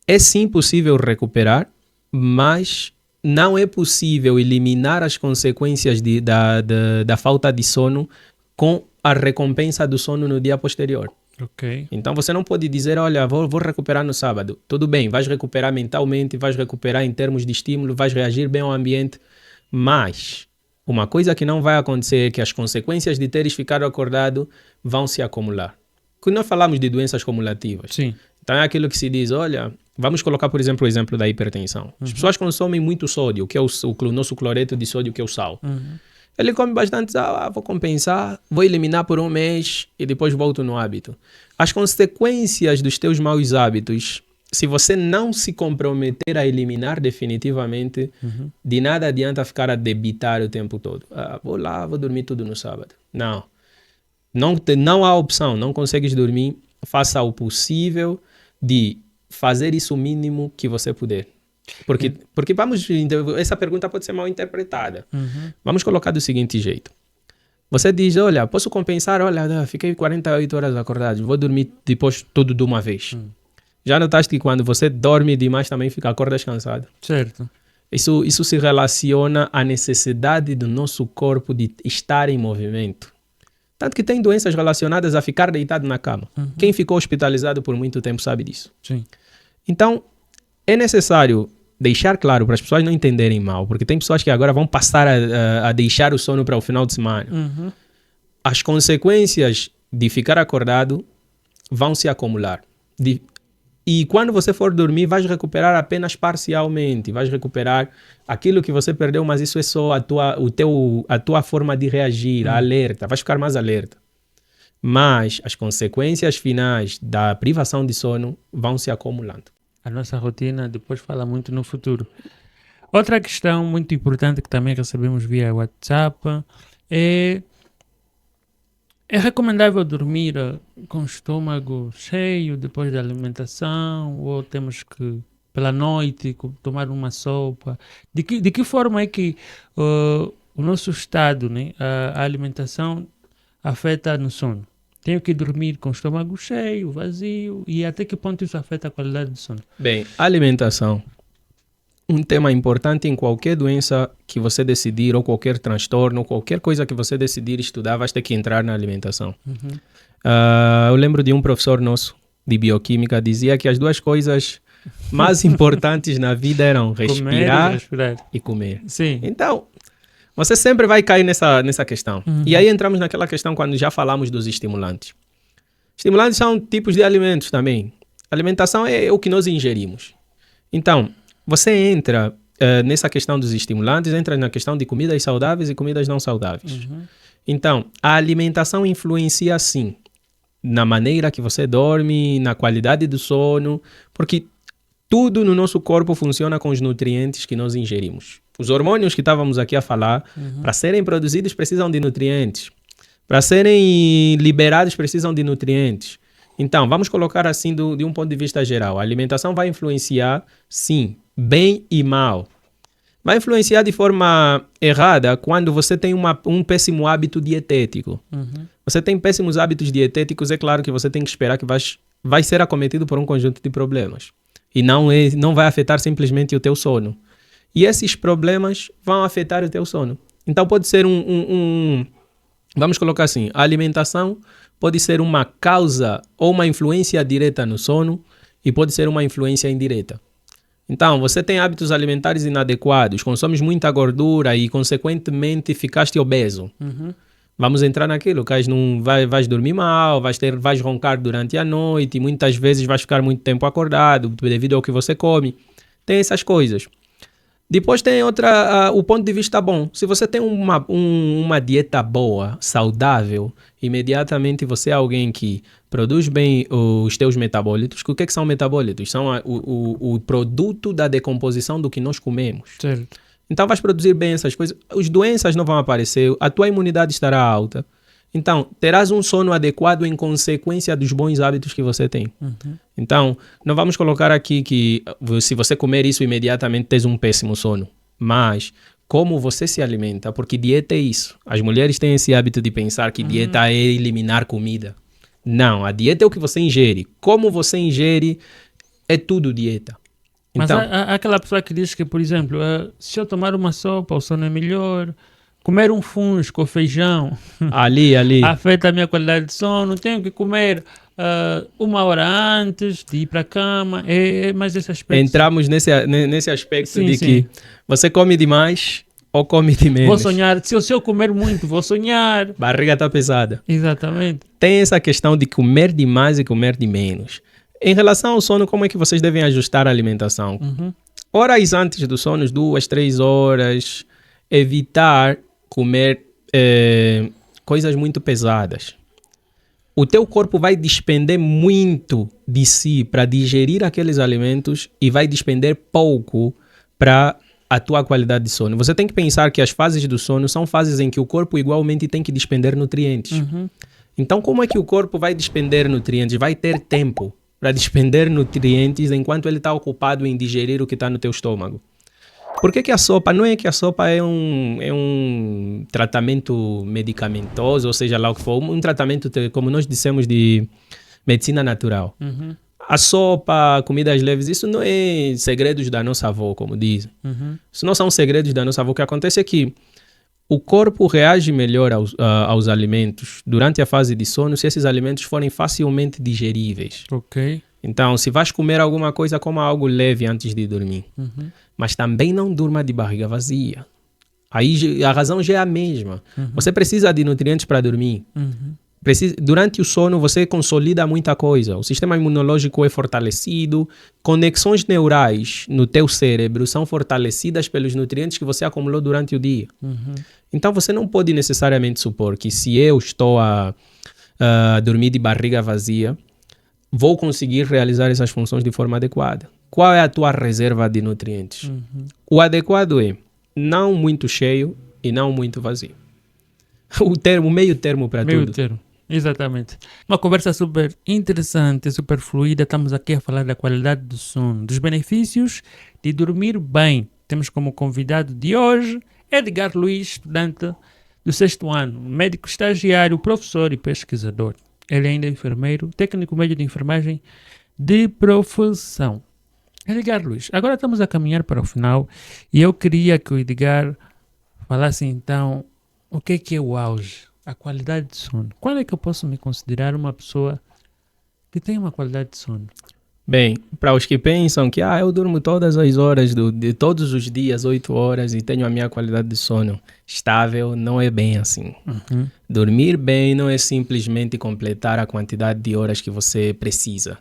é sim possível recuperar, mas não é possível eliminar as consequências da falta de sono com a recompensa do sono no dia posterior. Ok. Então você não pode dizer, olha, vou recuperar no sábado. Tudo bem, vais recuperar mentalmente, vais recuperar em termos de estímulo, vais reagir bem ao ambiente, mas uma coisa que não vai acontecer é que as consequências de teres ficado acordado vão se acumular. Quando nós falamos de doenças cumulativas, Sim. então é aquilo que se diz, olha, vamos colocar, por exemplo, o exemplo da hipertensão. As pessoas consomem muito sódio, que é o nosso cloreto de sódio, que é o sal. Ele come bastante sal, vou compensar, vou eliminar por um mês e depois volto no hábito. As consequências dos teus maus hábitos, se você não se comprometer a eliminar definitivamente, de nada adianta ficar a debitar o tempo todo. Vou lá, vou dormir tudo no sábado. Não há opção, não consegues dormir, faça o possível de fazer isso o mínimo que você puder. Porque essa pergunta pode ser mal interpretada. Vamos colocar do seguinte jeito. Você diz, olha, posso compensar? Olha, fiquei 48 horas acordado, vou dormir depois tudo de uma vez. Já notaste que quando você dorme demais também acordas cansado? Certo. Isso se relaciona à necessidade do nosso corpo de estar em movimento. Tanto que tem doenças relacionadas a ficar deitado na cama. Quem ficou hospitalizado por muito tempo sabe disso. Sim. Então, é necessário deixar claro para as pessoas não entenderem mal, porque tem pessoas que agora vão passar a deixar o sono para o final de semana. As consequências de ficar acordado vão se acumular. E quando você for dormir, vais recuperar apenas parcialmente, vais recuperar aquilo que você perdeu, mas isso é só a tua forma de reagir, a alerta, vais ficar mais alerta. Mas as consequências finais da privação de sono vão se acumulando. A nossa rotina depois fala muito no futuro. Outra questão muito importante que também recebemos via WhatsApp é recomendável dormir com o estômago cheio depois da alimentação ou temos que, pela noite, tomar uma sopa? De que forma é que o nosso estado, né, a alimentação afeta no sono? Tenho que dormir com o estômago cheio, vazio, e até que ponto isso afeta a qualidade do sono? Bem, alimentação. Um tema importante em qualquer doença que você decidir, ou qualquer transtorno, qualquer coisa que você decidir estudar, vai ter que entrar na alimentação. Eu lembro de um professor nosso de bioquímica, dizia que as duas coisas mais importantes na vida eram respirar e comer. Sim. Então, você sempre vai cair nessa questão. E aí entramos naquela questão quando já falamos dos estimulantes. Estimulantes são tipos de alimentos também. Alimentação é o que nós ingerimos. Então, você entra nessa questão dos estimulantes, entra na questão de comidas saudáveis e comidas não saudáveis. Então, a alimentação influencia sim na maneira que você dorme, na qualidade do sono, porque tudo no nosso corpo funciona com os nutrientes que nós ingerimos. Os hormônios que estávamos aqui a falar, para serem produzidos precisam de nutrientes. Para serem liberados precisam de nutrientes. Então, vamos colocar assim de um ponto de vista geral. A alimentação vai influenciar, sim, bem e mal. Vai influenciar de forma errada quando você tem um péssimo hábito dietético. Você tem péssimos hábitos dietéticos, é claro que você tem que esperar que vai ser acometido por um conjunto de problemas. E não vai afetar simplesmente o teu sono. E esses problemas vão afetar o teu sono. Então pode ser vamos colocar assim, a alimentação pode ser uma causa ou uma influência direta no sono e pode ser uma influência indireta. Então, você tem hábitos alimentares inadequados, consomes muita gordura e, consequentemente, ficaste obeso. Vamos entrar naquilo, vais dormir mal, vais roncar durante a noite, e muitas vezes vais ficar muito tempo acordado devido ao que você come. Tem essas coisas. Depois tem o ponto de vista bom. Se você tem uma dieta boa, saudável, imediatamente você é alguém que produz bem os teus metabólitos. O que são metabólitos? São o produto da decomposição do que nós comemos. Certo. Então vais produzir bem essas coisas. As doenças não vão aparecer, a tua imunidade estará alta. Então, terás um sono adequado em consequência dos bons hábitos que você tem. Então, não vamos colocar aqui que se você comer isso imediatamente, tens um péssimo sono. Mas como você se alimenta, porque dieta é isso. As mulheres têm esse hábito de pensar que dieta é eliminar comida. Não, a dieta é o que você ingere. Como você ingere é tudo dieta. Mas Então, há aquela pessoa que diz que, por exemplo, se eu tomar uma sopa, o sono é melhor. Comer um fusco ou feijão ali. afeta a minha qualidade de sono. Tenho que comer 1 hora antes de ir para a cama. É mais esse aspecto. Entramos nesse aspecto Sim, de sim. que você come demais ou come de menos. Vou sonhar. Se eu comer muito, vou sonhar. Barriga está pesada. Exatamente. Tem essa questão de comer demais e comer de menos. Em relação ao sono, como é que vocês devem ajustar a alimentação? Horas antes do sono, 2, 3 horas, evitar comer coisas muito pesadas. O teu corpo vai despender muito de si para digerir aqueles alimentos e vai despender pouco para a tua qualidade de sono. Você tem que pensar que as fases do sono são fases em que o corpo igualmente tem que despender nutrientes. Então, como é que o corpo vai despender nutrientes? Vai ter tempo para despender nutrientes enquanto ele está ocupado em digerir o que está no teu estômago. Por que a sopa? Não é que a sopa é um tratamento medicamentoso, ou seja lá o que for, um tratamento, como nós dissemos, de medicina natural. A sopa, comidas leves, isso não é segredos da nossa avó, como dizem. Isso não são segredos da nossa avó. O que acontece é que o corpo reage melhor aos alimentos durante a fase de sono se esses alimentos forem facilmente digeríveis. Ok. Então, se vais comer alguma coisa, coma algo leve antes de dormir. Mas também não durma de barriga vazia. Aí a razão já é a mesma. Você precisa de nutrientes para dormir. Durante o sono, você consolida muita coisa. O sistema imunológico é fortalecido. Conexões neurais no teu cérebro são fortalecidas pelos nutrientes que você acumulou durante o dia. Então, você não pode necessariamente supor que se eu estou a dormir de barriga vazia, vou conseguir realizar essas funções de forma adequada. Qual é a tua reserva de nutrientes? O adequado é não muito cheio e não muito vazio. O meio termo para tudo. Meio termo. Exatamente. Uma conversa super interessante, super fluida. Estamos aqui a falar da qualidade do sono, dos benefícios de dormir bem. Temos como convidado de hoje Edgar Luiz, estudante do 6º ano, médico estagiário, professor e pesquisador. Ele ainda é enfermeiro, técnico médio de enfermagem de profissão. Edgar Luiz, agora estamos a caminhar para o final e eu queria que o Edgar falasse então o que é o auge, a qualidade de sono. Quando é que eu posso me considerar uma pessoa que tem uma qualidade de sono? Bem, para os que pensam que eu durmo todas as horas, de todos os dias, 8 horas e tenho a minha qualidade de sono estável, não é bem assim. Dormir bem não é simplesmente completar a quantidade de horas que você precisa.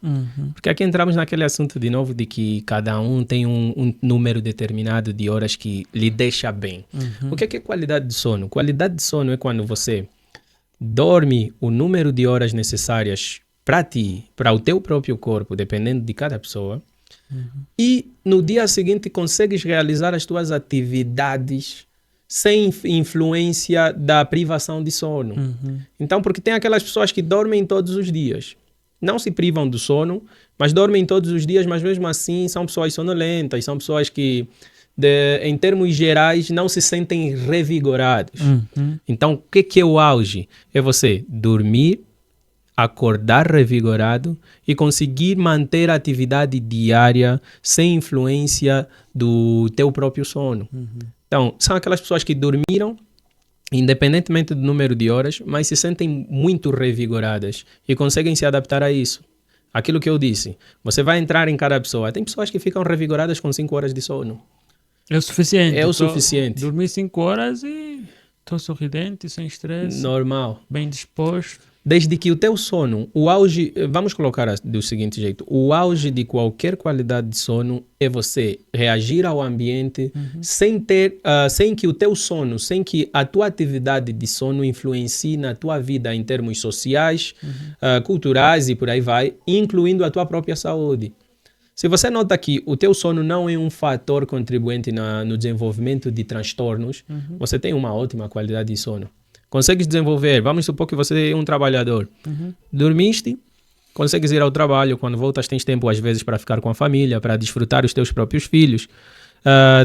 Porque aqui entramos naquele assunto de novo de que cada um tem um número determinado de horas que lhe deixa bem. O que é qualidade de sono? Qualidade de sono é quando você dorme o número de horas necessárias para ti, para o teu próprio corpo, dependendo de cada pessoa, e no dia seguinte consegues realizar as tuas atividades sem influência da privação de sono. Então, porque tem aquelas pessoas que dormem todos os dias, não se privam do sono, mas dormem todos os dias, mas mesmo assim são pessoas sonolentas, são pessoas que, em termos gerais, não se sentem revigorados. Então, o que é o auge? É você dormir, acordar revigorado e conseguir manter a atividade diária sem influência do teu próprio sono. Então, são aquelas pessoas que dormiram, independentemente do número de horas, mas se sentem muito revigoradas e conseguem se adaptar a isso. Aquilo que eu disse, você vai entrar em cada pessoa. Tem pessoas que ficam revigoradas com 5 horas de sono. É o suficiente. É o suficiente. Dormi 5 horas e estou sorridente, sem estresse. Normal. Bem disposto. Desde que o teu sono, o auge, vamos colocar do seguinte jeito, o auge de qualquer qualidade de sono é você reagir ao ambiente sem que o teu sono, sem que a tua atividade de sono influencie na tua vida em termos sociais, culturais e por aí vai, incluindo a tua própria saúde. Se você nota que o teu sono não é um fator contribuinte no desenvolvimento de transtornos, você tem uma ótima qualidade de sono. Consegues desenvolver. Vamos supor que você é um trabalhador. Dormiste, consegues ir ao trabalho. Quando voltas, tens tempo, às vezes, para ficar com a família, para desfrutar os teus próprios filhos.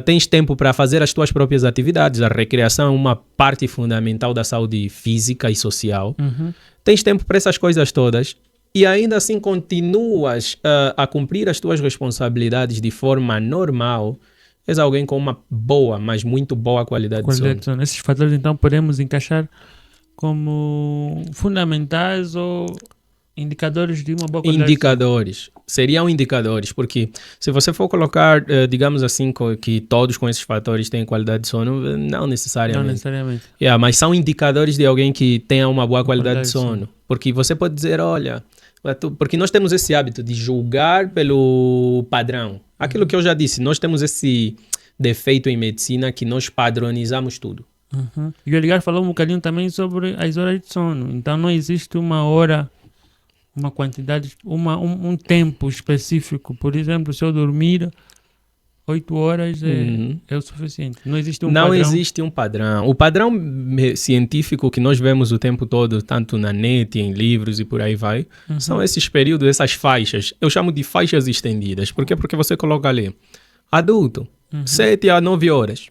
Tens tempo para fazer as tuas próprias atividades. A recreação é uma parte fundamental da saúde física e social. Tens tempo para essas coisas todas. E ainda assim continuas a cumprir as tuas responsabilidades de forma normal. És alguém com uma boa, mas muito boa qualidade de sono. Esses fatores, então, podemos encaixar como fundamentais ou indicadores de uma boa qualidade Indicadores. de sono? Seriam indicadores, porque se você for colocar, digamos assim, que todos com esses fatores têm qualidade de sono, não necessariamente. Não necessariamente. Mas são indicadores de alguém que tenha uma boa qualidade de sono. Porque você pode dizer, olha... Porque nós temos esse hábito de julgar pelo padrão. Aquilo que eu já disse, nós temos esse defeito em medicina que nós padronizamos tudo. E o Edgar falou um bocadinho também sobre as horas de sono. Então não existe uma hora, uma quantidade, um tempo específico. Por exemplo, se eu dormir 8 horas é o suficiente. Não existe um padrão. Não existe um padrão. O padrão científico que nós vemos o tempo todo, tanto na net, em livros e por aí vai, são esses períodos, essas faixas. Eu chamo de faixas estendidas. Por quê? Porque você coloca ali, adulto, 7 a 9 horas.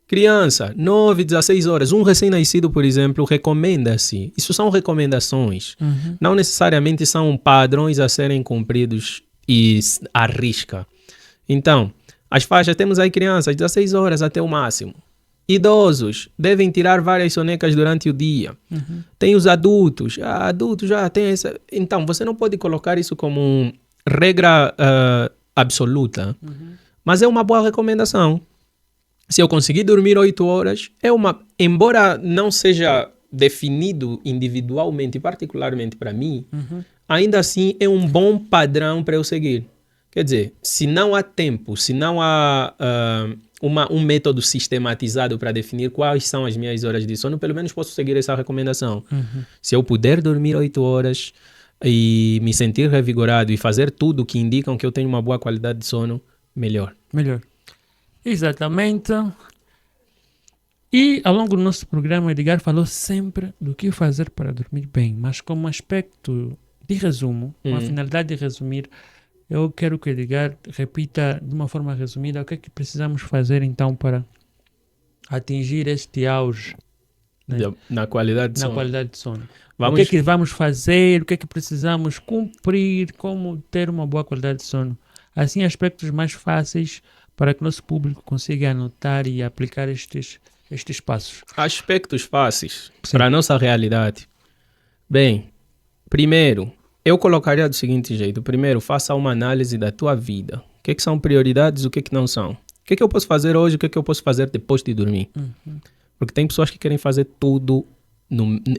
Criança, 9, 16 horas. Um recém-nascido, por exemplo, recomenda-se. Isso são recomendações. Não necessariamente são padrões a serem cumpridos e à risca. Então, as faixas, temos aí crianças, 16 horas até o máximo. Idosos, devem tirar várias sonecas durante o dia. Tem os adultos, adultos já tem essa... Então, você não pode colocar isso como regra absoluta, mas é uma boa recomendação. Se eu conseguir dormir 8 horas, embora não seja definido individualmente, particularmente para mim, ainda assim é um bom padrão para eu seguir. Quer dizer, se não há tempo, se não há um método sistematizado para definir quais são as minhas horas de sono, pelo menos posso seguir essa recomendação. Se eu puder dormir 8 horas e me sentir revigorado e fazer tudo que indicam que eu tenho uma boa qualidade de sono, melhor. Melhor. Exatamente. E ao longo do nosso programa, Edgar falou sempre do que fazer para dormir bem, mas como aspecto de resumo, uma finalidade de resumir, eu quero que o Edgar repita de uma forma resumida o que é que precisamos fazer então para atingir este auge, né? Na qualidade de sono. O que é que vamos fazer, o que é que precisamos cumprir, como ter uma boa qualidade de sono. Assim, aspectos mais fáceis para que o nosso público consiga anotar e aplicar estes passos. Aspectos fáceis para a nossa realidade. Bem, primeiro... Eu colocaria do seguinte jeito. Primeiro, faça uma análise da tua vida. O que são prioridades e o que não são. O que eu posso fazer hoje, o que eu posso fazer depois de dormir. Porque tem pessoas que querem fazer tudo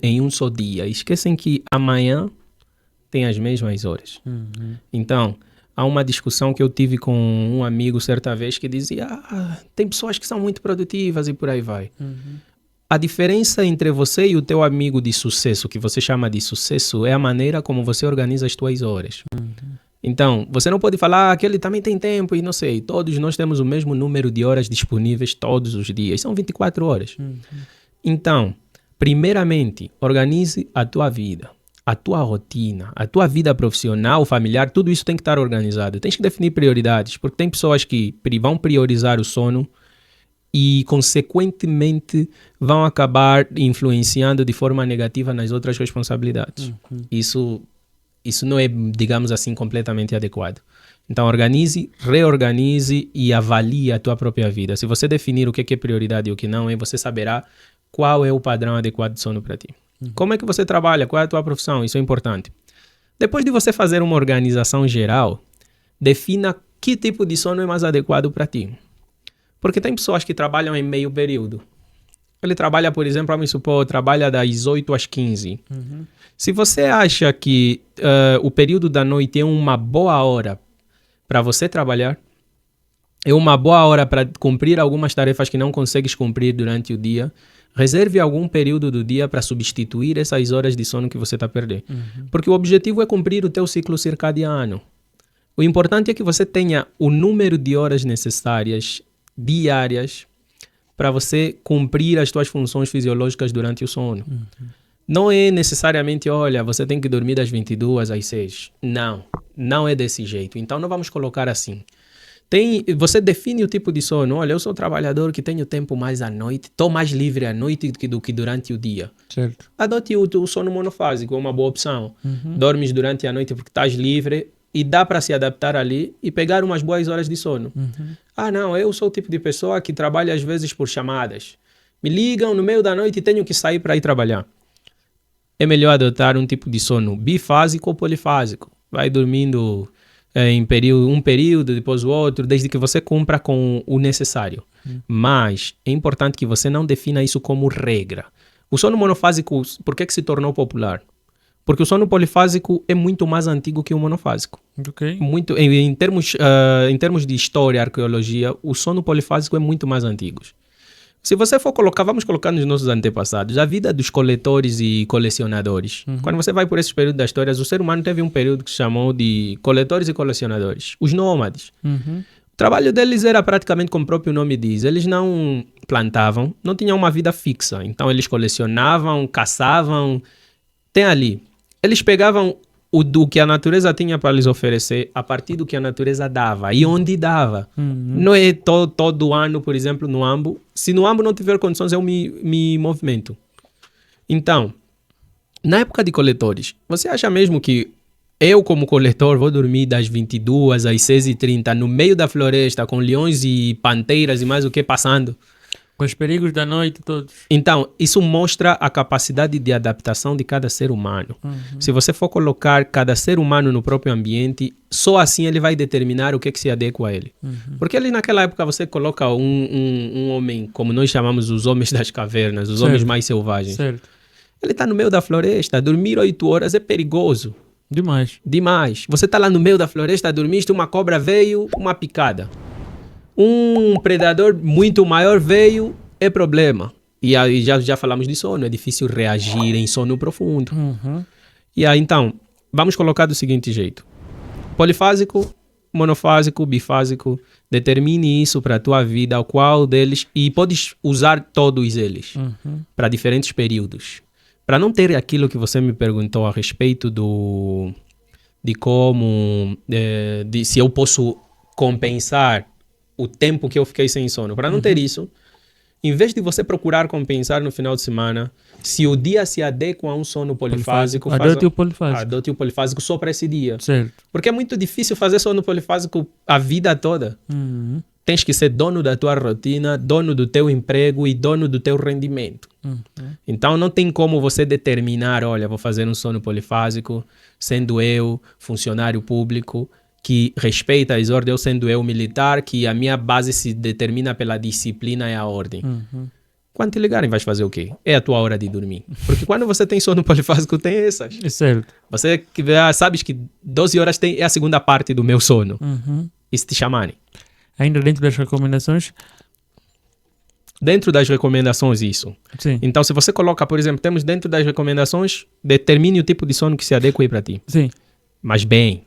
em um só dia. E esquecem que amanhã tem as mesmas horas. Então, há uma discussão que eu tive com um amigo certa vez que dizia, tem pessoas que são muito produtivas e por aí vai. A diferença entre você e o teu amigo de sucesso, que você chama de sucesso, é a maneira como você organiza as tuas horas. Então, você não pode falar que ele também tem tempo e não sei. Todos nós temos o mesmo número de horas disponíveis todos os dias. São 24 horas. Então, primeiramente, organize a tua vida, a tua rotina, a tua vida profissional, familiar, tudo isso tem que estar organizado. Tens que definir prioridades, porque tem pessoas que vão priorizar o sono e, consequentemente, vão acabar influenciando de forma negativa nas outras responsabilidades. Isso não é, digamos assim, completamente adequado. Então, organize, reorganize e avalie a tua própria vida. Se você definir o que é prioridade e o que não é, você saberá qual é o padrão adequado de sono para ti. Como é que você trabalha? Qual é a tua profissão? Isso é importante. Depois de você fazer uma organização geral, defina que tipo de sono é mais adequado para ti. Porque tem pessoas que trabalham em meio período. Ele trabalha, por exemplo, vamos supor, trabalha das 8 às 15. Se você acha que o período da noite é uma boa hora para você trabalhar, é uma boa hora para cumprir algumas tarefas que não consegues cumprir durante o dia, reserve algum período do dia para substituir essas horas de sono que você está perdendo. Porque o objetivo é cumprir o teu ciclo circadiano. O importante é que você tenha o número de horas necessárias diárias para você cumprir as suas funções fisiológicas durante o sono. Não é necessariamente, olha, você tem que dormir das 22 às 6. Não é desse jeito. Então, não vamos colocar assim. Você define o tipo de sono. Olha, eu sou trabalhador que tenho tempo mais à noite, estou mais livre à noite do que durante o dia. Certo. Adote o sono monofásico, é uma boa opção. Dormes durante a noite porque estás livre e dá para se adaptar ali e pegar umas boas horas de sono. Não, eu sou o tipo de pessoa que trabalha às vezes por chamadas. Me ligam no meio da noite e tenho que sair para ir trabalhar. É melhor adotar um tipo de sono bifásico ou polifásico. Vai dormindo em um período, depois o outro, desde que você cumpra com o necessário. Mas é importante que você não defina isso como regra. O sono monofásico, por que se tornou popular? Porque o sono polifásico é muito mais antigo que o monofásico. Okay. Em termos de história, arqueologia, o sono polifásico é muito mais antigo. Se você for colocar, vamos colocar nos nossos antepassados, a vida dos coletores e colecionadores. Quando você vai por esses períodos da história, o ser humano teve um período que se chamou de coletores e colecionadores. Os nômades. O trabalho deles era praticamente como o próprio nome diz. Eles não plantavam, não tinham uma vida fixa. Então eles colecionavam, caçavam. Tem ali. Eles pegavam do que a natureza tinha para lhes oferecer a partir do que a natureza dava e onde dava. Não é todo ano, por exemplo, no AMBO. Se no AMBO não tiver condições, eu me movimento. Então, na época de coletores, você acha mesmo que eu, como coletor, vou dormir das 22 às 6h30 no meio da floresta com leões e panteiras e mais o que passando? Com os perigos da noite todos. Então, isso mostra a capacidade de adaptação de cada ser humano. Se você for colocar cada ser humano no próprio ambiente, só assim ele vai determinar o que se adequa a ele. Porque ali naquela época você coloca um homem, como nós chamamos os homens das cavernas, os homens mais selvagens. Certo. Ele está no meio da floresta, dormir 8 horas é perigoso. Demais. Você está lá no meio da floresta, dormiste, uma cobra veio, uma picada. Um predador muito maior veio, é problema. E aí já falamos de sono, é difícil reagir em sono profundo. E aí então, vamos colocar do seguinte jeito. Polifásico, monofásico, bifásico, determine isso para a tua vida, qual deles, e podes usar todos eles para diferentes períodos. Para não ter aquilo que você me perguntou a respeito de como, se eu posso compensar o tempo que eu fiquei sem sono. Para não ter isso, em vez de você procurar compensar no final de semana, se o dia se adequa a um sono polifásico, adote o polifásico. Adote o polifásico só para esse dia. Certo. Porque é muito difícil fazer sono polifásico a vida toda. Tens que ser dono da tua rotina, dono do teu emprego e dono do teu rendimento. Então não tem como você determinar, olha, vou fazer um sono polifásico, sendo eu funcionário público, que respeita as ordens, eu sendo eu militar, que a minha base se determina pela disciplina e a ordem. Quando te ligarem, vais fazer o quê? É a tua hora de dormir. Porque quando você tem sono polifásico, tem essas. É certo. Você sabes que 12 horas é a segunda parte do meu sono. E se te chamarem? Ainda dentro das recomendações? Dentro das recomendações, isso. Sim. Então, se você coloca, por exemplo, temos dentro das recomendações, determine o tipo de sono que se adequa para ti. Sim. Mas bem.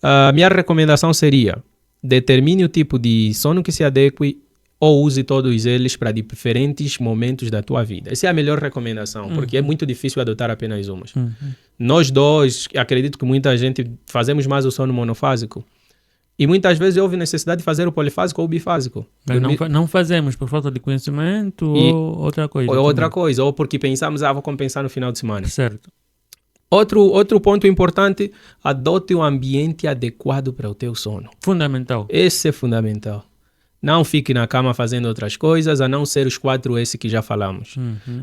A minha recomendação seria, determine o tipo de sono que se adeque ou use todos eles para diferentes momentos da tua vida. Essa é a melhor recomendação, porque é muito difícil adotar apenas umas. Nós dois, acredito que muita gente fazemos mais o sono monofásico. E muitas vezes houve necessidade de fazer o polifásico ou o bifásico. Não fazemos por falta de conhecimento ou outra coisa. Ou outra coisa, ou porque pensamos, vou compensar no final de semana. Certo. Outro ponto importante, adote um ambiente adequado para o teu sono. Fundamental. Esse é fundamental. Não fique na cama fazendo outras coisas, a não ser os 4S que já falamos.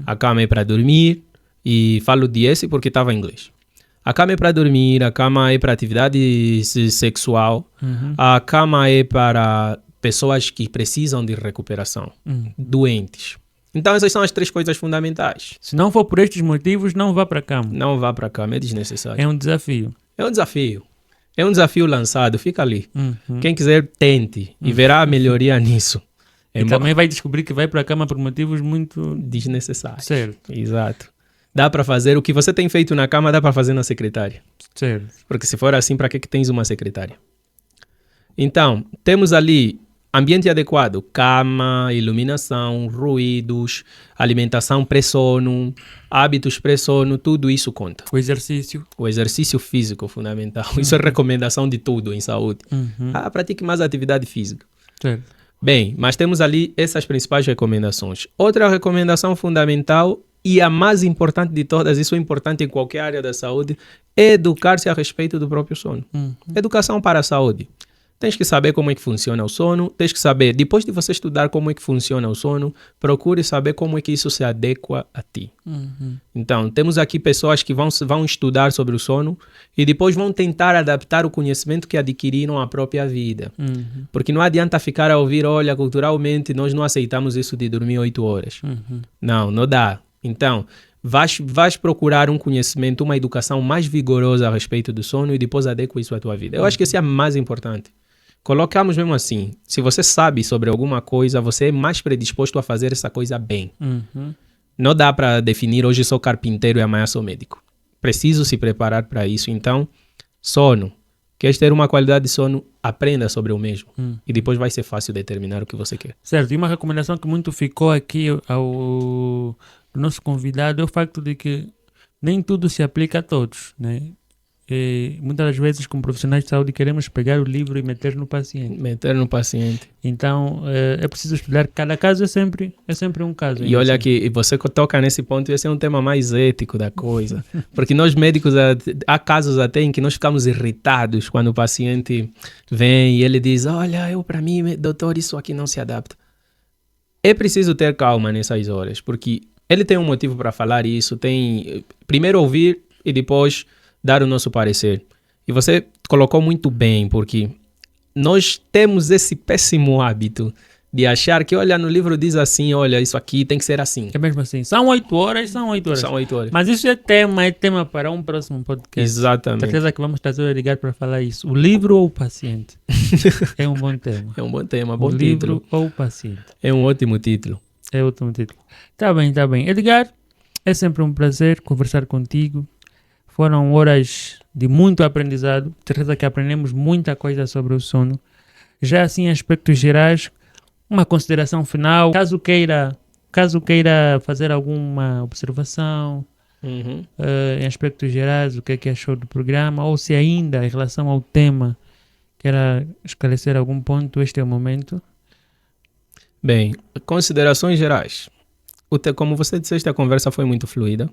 A cama é para dormir, e falo de esse porque estava em inglês. A cama é para dormir, a cama é para atividade sexual, a cama é para pessoas que precisam de recuperação, doentes. Então essas são as 3 coisas fundamentais. Se não for por estes motivos, não vá para a cama. Não vá para a cama, é desnecessário. É um desafio. É um desafio. É um desafio lançado, fica ali. Quem quiser, tente e verá a melhoria nisso. E também vai descobrir que vai para a cama por motivos muito desnecessários. Certo. Exato. Dá para fazer o que você tem feito na cama, dá para fazer na secretária. Certo. Porque se for assim, para que tens uma secretária? Então, temos ali ambiente adequado, cama, iluminação, ruídos, alimentação pré-sono, hábitos pré-sono, tudo isso conta. O exercício. O exercício físico, fundamental. Isso é recomendação de tudo em saúde. Pratique mais atividade física. Certo. Bem, mas temos ali essas principais recomendações. Outra recomendação fundamental e a mais importante de todas, isso é importante em qualquer área da saúde, é educar-se a respeito do próprio sono. Educação para a saúde. Tens que saber como é que funciona o sono, tens que saber, depois de você estudar como é que funciona o sono, procure saber como é que isso se adequa a ti. Então, temos aqui pessoas que vão estudar sobre o sono e depois vão tentar adaptar o conhecimento que adquiriram à própria vida. Porque não adianta ficar a ouvir, olha, culturalmente nós não aceitamos isso de dormir 8 horas. Não dá. Então, vais procurar um conhecimento, uma educação mais vigorosa a respeito do sono e depois adequa isso à tua vida. Eu acho que esse é mais importante. Colocamos mesmo assim, se você sabe sobre alguma coisa, você é mais predisposto a fazer essa coisa bem. Não dá para definir, hoje sou carpinteiro e amanhã sou médico. Preciso se preparar para isso. Então, sono. Queres ter uma qualidade de sono? Aprenda sobre o mesmo. E depois vai ser fácil determinar o que você quer. Certo, e uma recomendação que muito ficou aqui ao nosso convidado é o facto de que nem tudo se aplica a todos, né? E muitas das vezes, como profissionais de saúde, queremos pegar o livro e meter no paciente. Então, é preciso estudar. Cada caso é sempre um caso. E olha que você toca nesse ponto, esse é um tema mais ético da coisa. Porque nós médicos, há casos até em que nós ficamos irritados quando o paciente vem e ele diz, olha, para mim, doutor, isso aqui não se adapta. É preciso ter calma nessas horas, porque ele tem um motivo para falar isso, tem primeiro ouvir e depois dar o nosso parecer. E você colocou muito bem, porque nós temos esse péssimo hábito de achar que, olha, no livro diz assim, olha, isso aqui tem que ser assim. É mesmo assim. São 8 horas. São 8 horas. Mas isso é tema para um próximo podcast. Exatamente. Certeza que vamos trazer o Edgar para falar isso. O livro ou o paciente? É um bom tema. É um bom tema, bom título. O livro ou o paciente? É um ótimo título. Tá bem. Edgar, é sempre um prazer conversar contigo. Foram horas de muito aprendizado. Certeza que aprendemos muita coisa sobre o sono. Já assim, em aspectos gerais, uma consideração final. Caso queira fazer alguma observação, em aspectos gerais, o que é que achou do programa, ou se ainda, em relação ao tema, quer esclarecer algum ponto, este é o momento. Bem, considerações gerais. Como você disseste, a conversa foi muito fluida.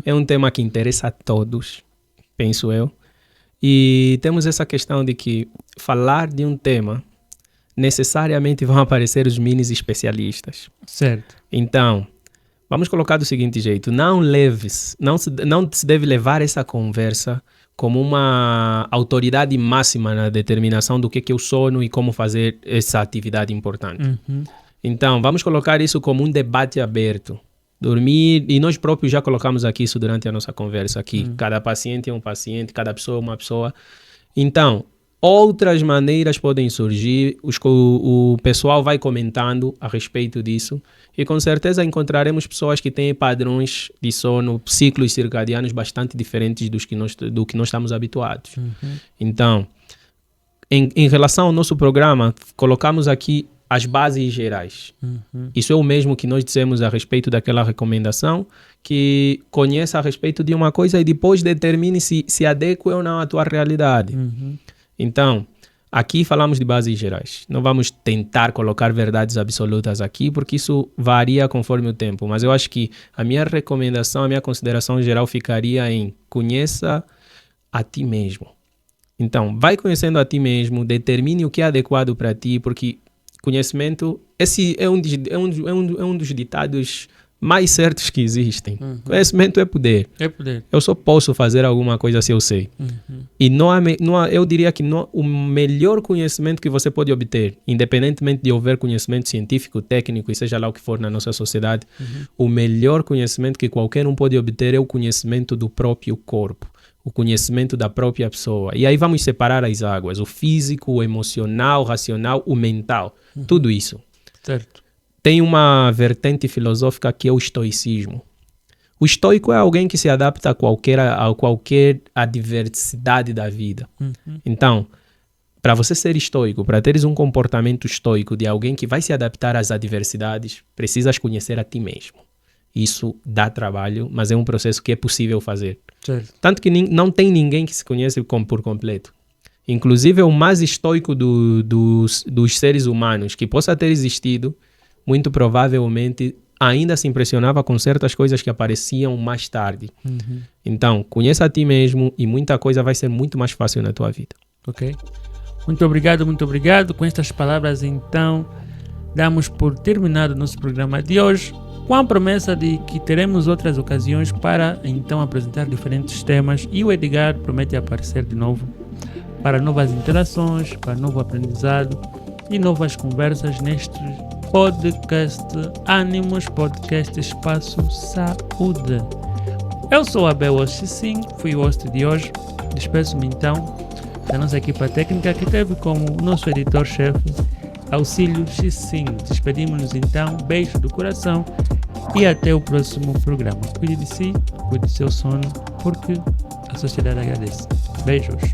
É um tema que interessa a todos, penso eu. E temos essa questão de que falar de um tema, necessariamente vão aparecer os mini especialistas. Certo. Então, vamos colocar do seguinte jeito. Não se deve levar essa conversa como uma autoridade máxima na determinação do que é o sono e como fazer essa atividade importante. Então, vamos colocar isso como um debate aberto. Dormir, e nós próprios já colocamos aqui isso durante a nossa conversa aqui. Cada paciente é um paciente, cada pessoa é uma pessoa. Então, outras maneiras podem surgir, o pessoal vai comentando a respeito disso e com certeza encontraremos pessoas que têm padrões de sono, ciclos circadianos bastante diferentes do que nós estamos habituados. Então, em relação ao nosso programa, colocamos aqui as bases gerais. Isso é o mesmo que nós dissemos a respeito daquela recomendação, que conheça a respeito de uma coisa e depois determine se adequa ou não à tua realidade. Então, aqui falamos de bases gerais. Não vamos tentar colocar verdades absolutas aqui, porque isso varia conforme o tempo. Mas eu acho que a minha recomendação, a minha consideração geral ficaria em conheça a ti mesmo. Então, vai conhecendo a ti mesmo, determine o que é adequado para ti, porque conhecimento, esse é um dos ditados mais certos que existem. Conhecimento é poder. Eu só posso fazer alguma coisa se eu sei. E eu diria que o melhor conhecimento que você pode obter, independentemente de houver conhecimento científico, técnico e seja lá o que for na nossa sociedade, o melhor conhecimento que qualquer um pode obter é o conhecimento do próprio corpo. O conhecimento da própria pessoa. E aí vamos separar as águas. O físico, o emocional, o racional, o mental. Tudo isso. Certo. Tem uma vertente filosófica que é o estoicismo. O estoico é alguém que se adapta a qualquer adversidade da vida. Então, para você ser estoico, para teres um comportamento estoico de alguém que vai se adaptar às adversidades, precisas conhecer a ti mesmo. Isso dá trabalho, mas é um processo que é possível fazer. Certo. Tanto que não tem ninguém que se conhece por completo. Inclusive, o mais estoico dos seres humanos que possa ter existido, muito provavelmente ainda se impressionava com certas coisas que apareciam mais tarde. Então, conheça a ti mesmo e muita coisa vai ser muito mais fácil na tua vida. Ok. Muito obrigado, muito obrigado. Com estas palavras, então, damos por terminado o nosso programa de hoje, com a promessa de que teremos outras ocasiões para, então, apresentar diferentes temas, e o Edgar promete aparecer de novo para novas interações, para novo aprendizado e novas conversas neste podcast Ânimos, podcast Espaço Saúde. Eu sou Abel Oxissim, fui o host de hoje. Despeço-me então da nossa equipa técnica, que teve como nosso editor-chefe Auxílio Xissim. Despedimos-nos então, beijo do coração e até o próximo programa. Cuide de si, cuide do seu sono, porque a sociedade agradece. Beijos.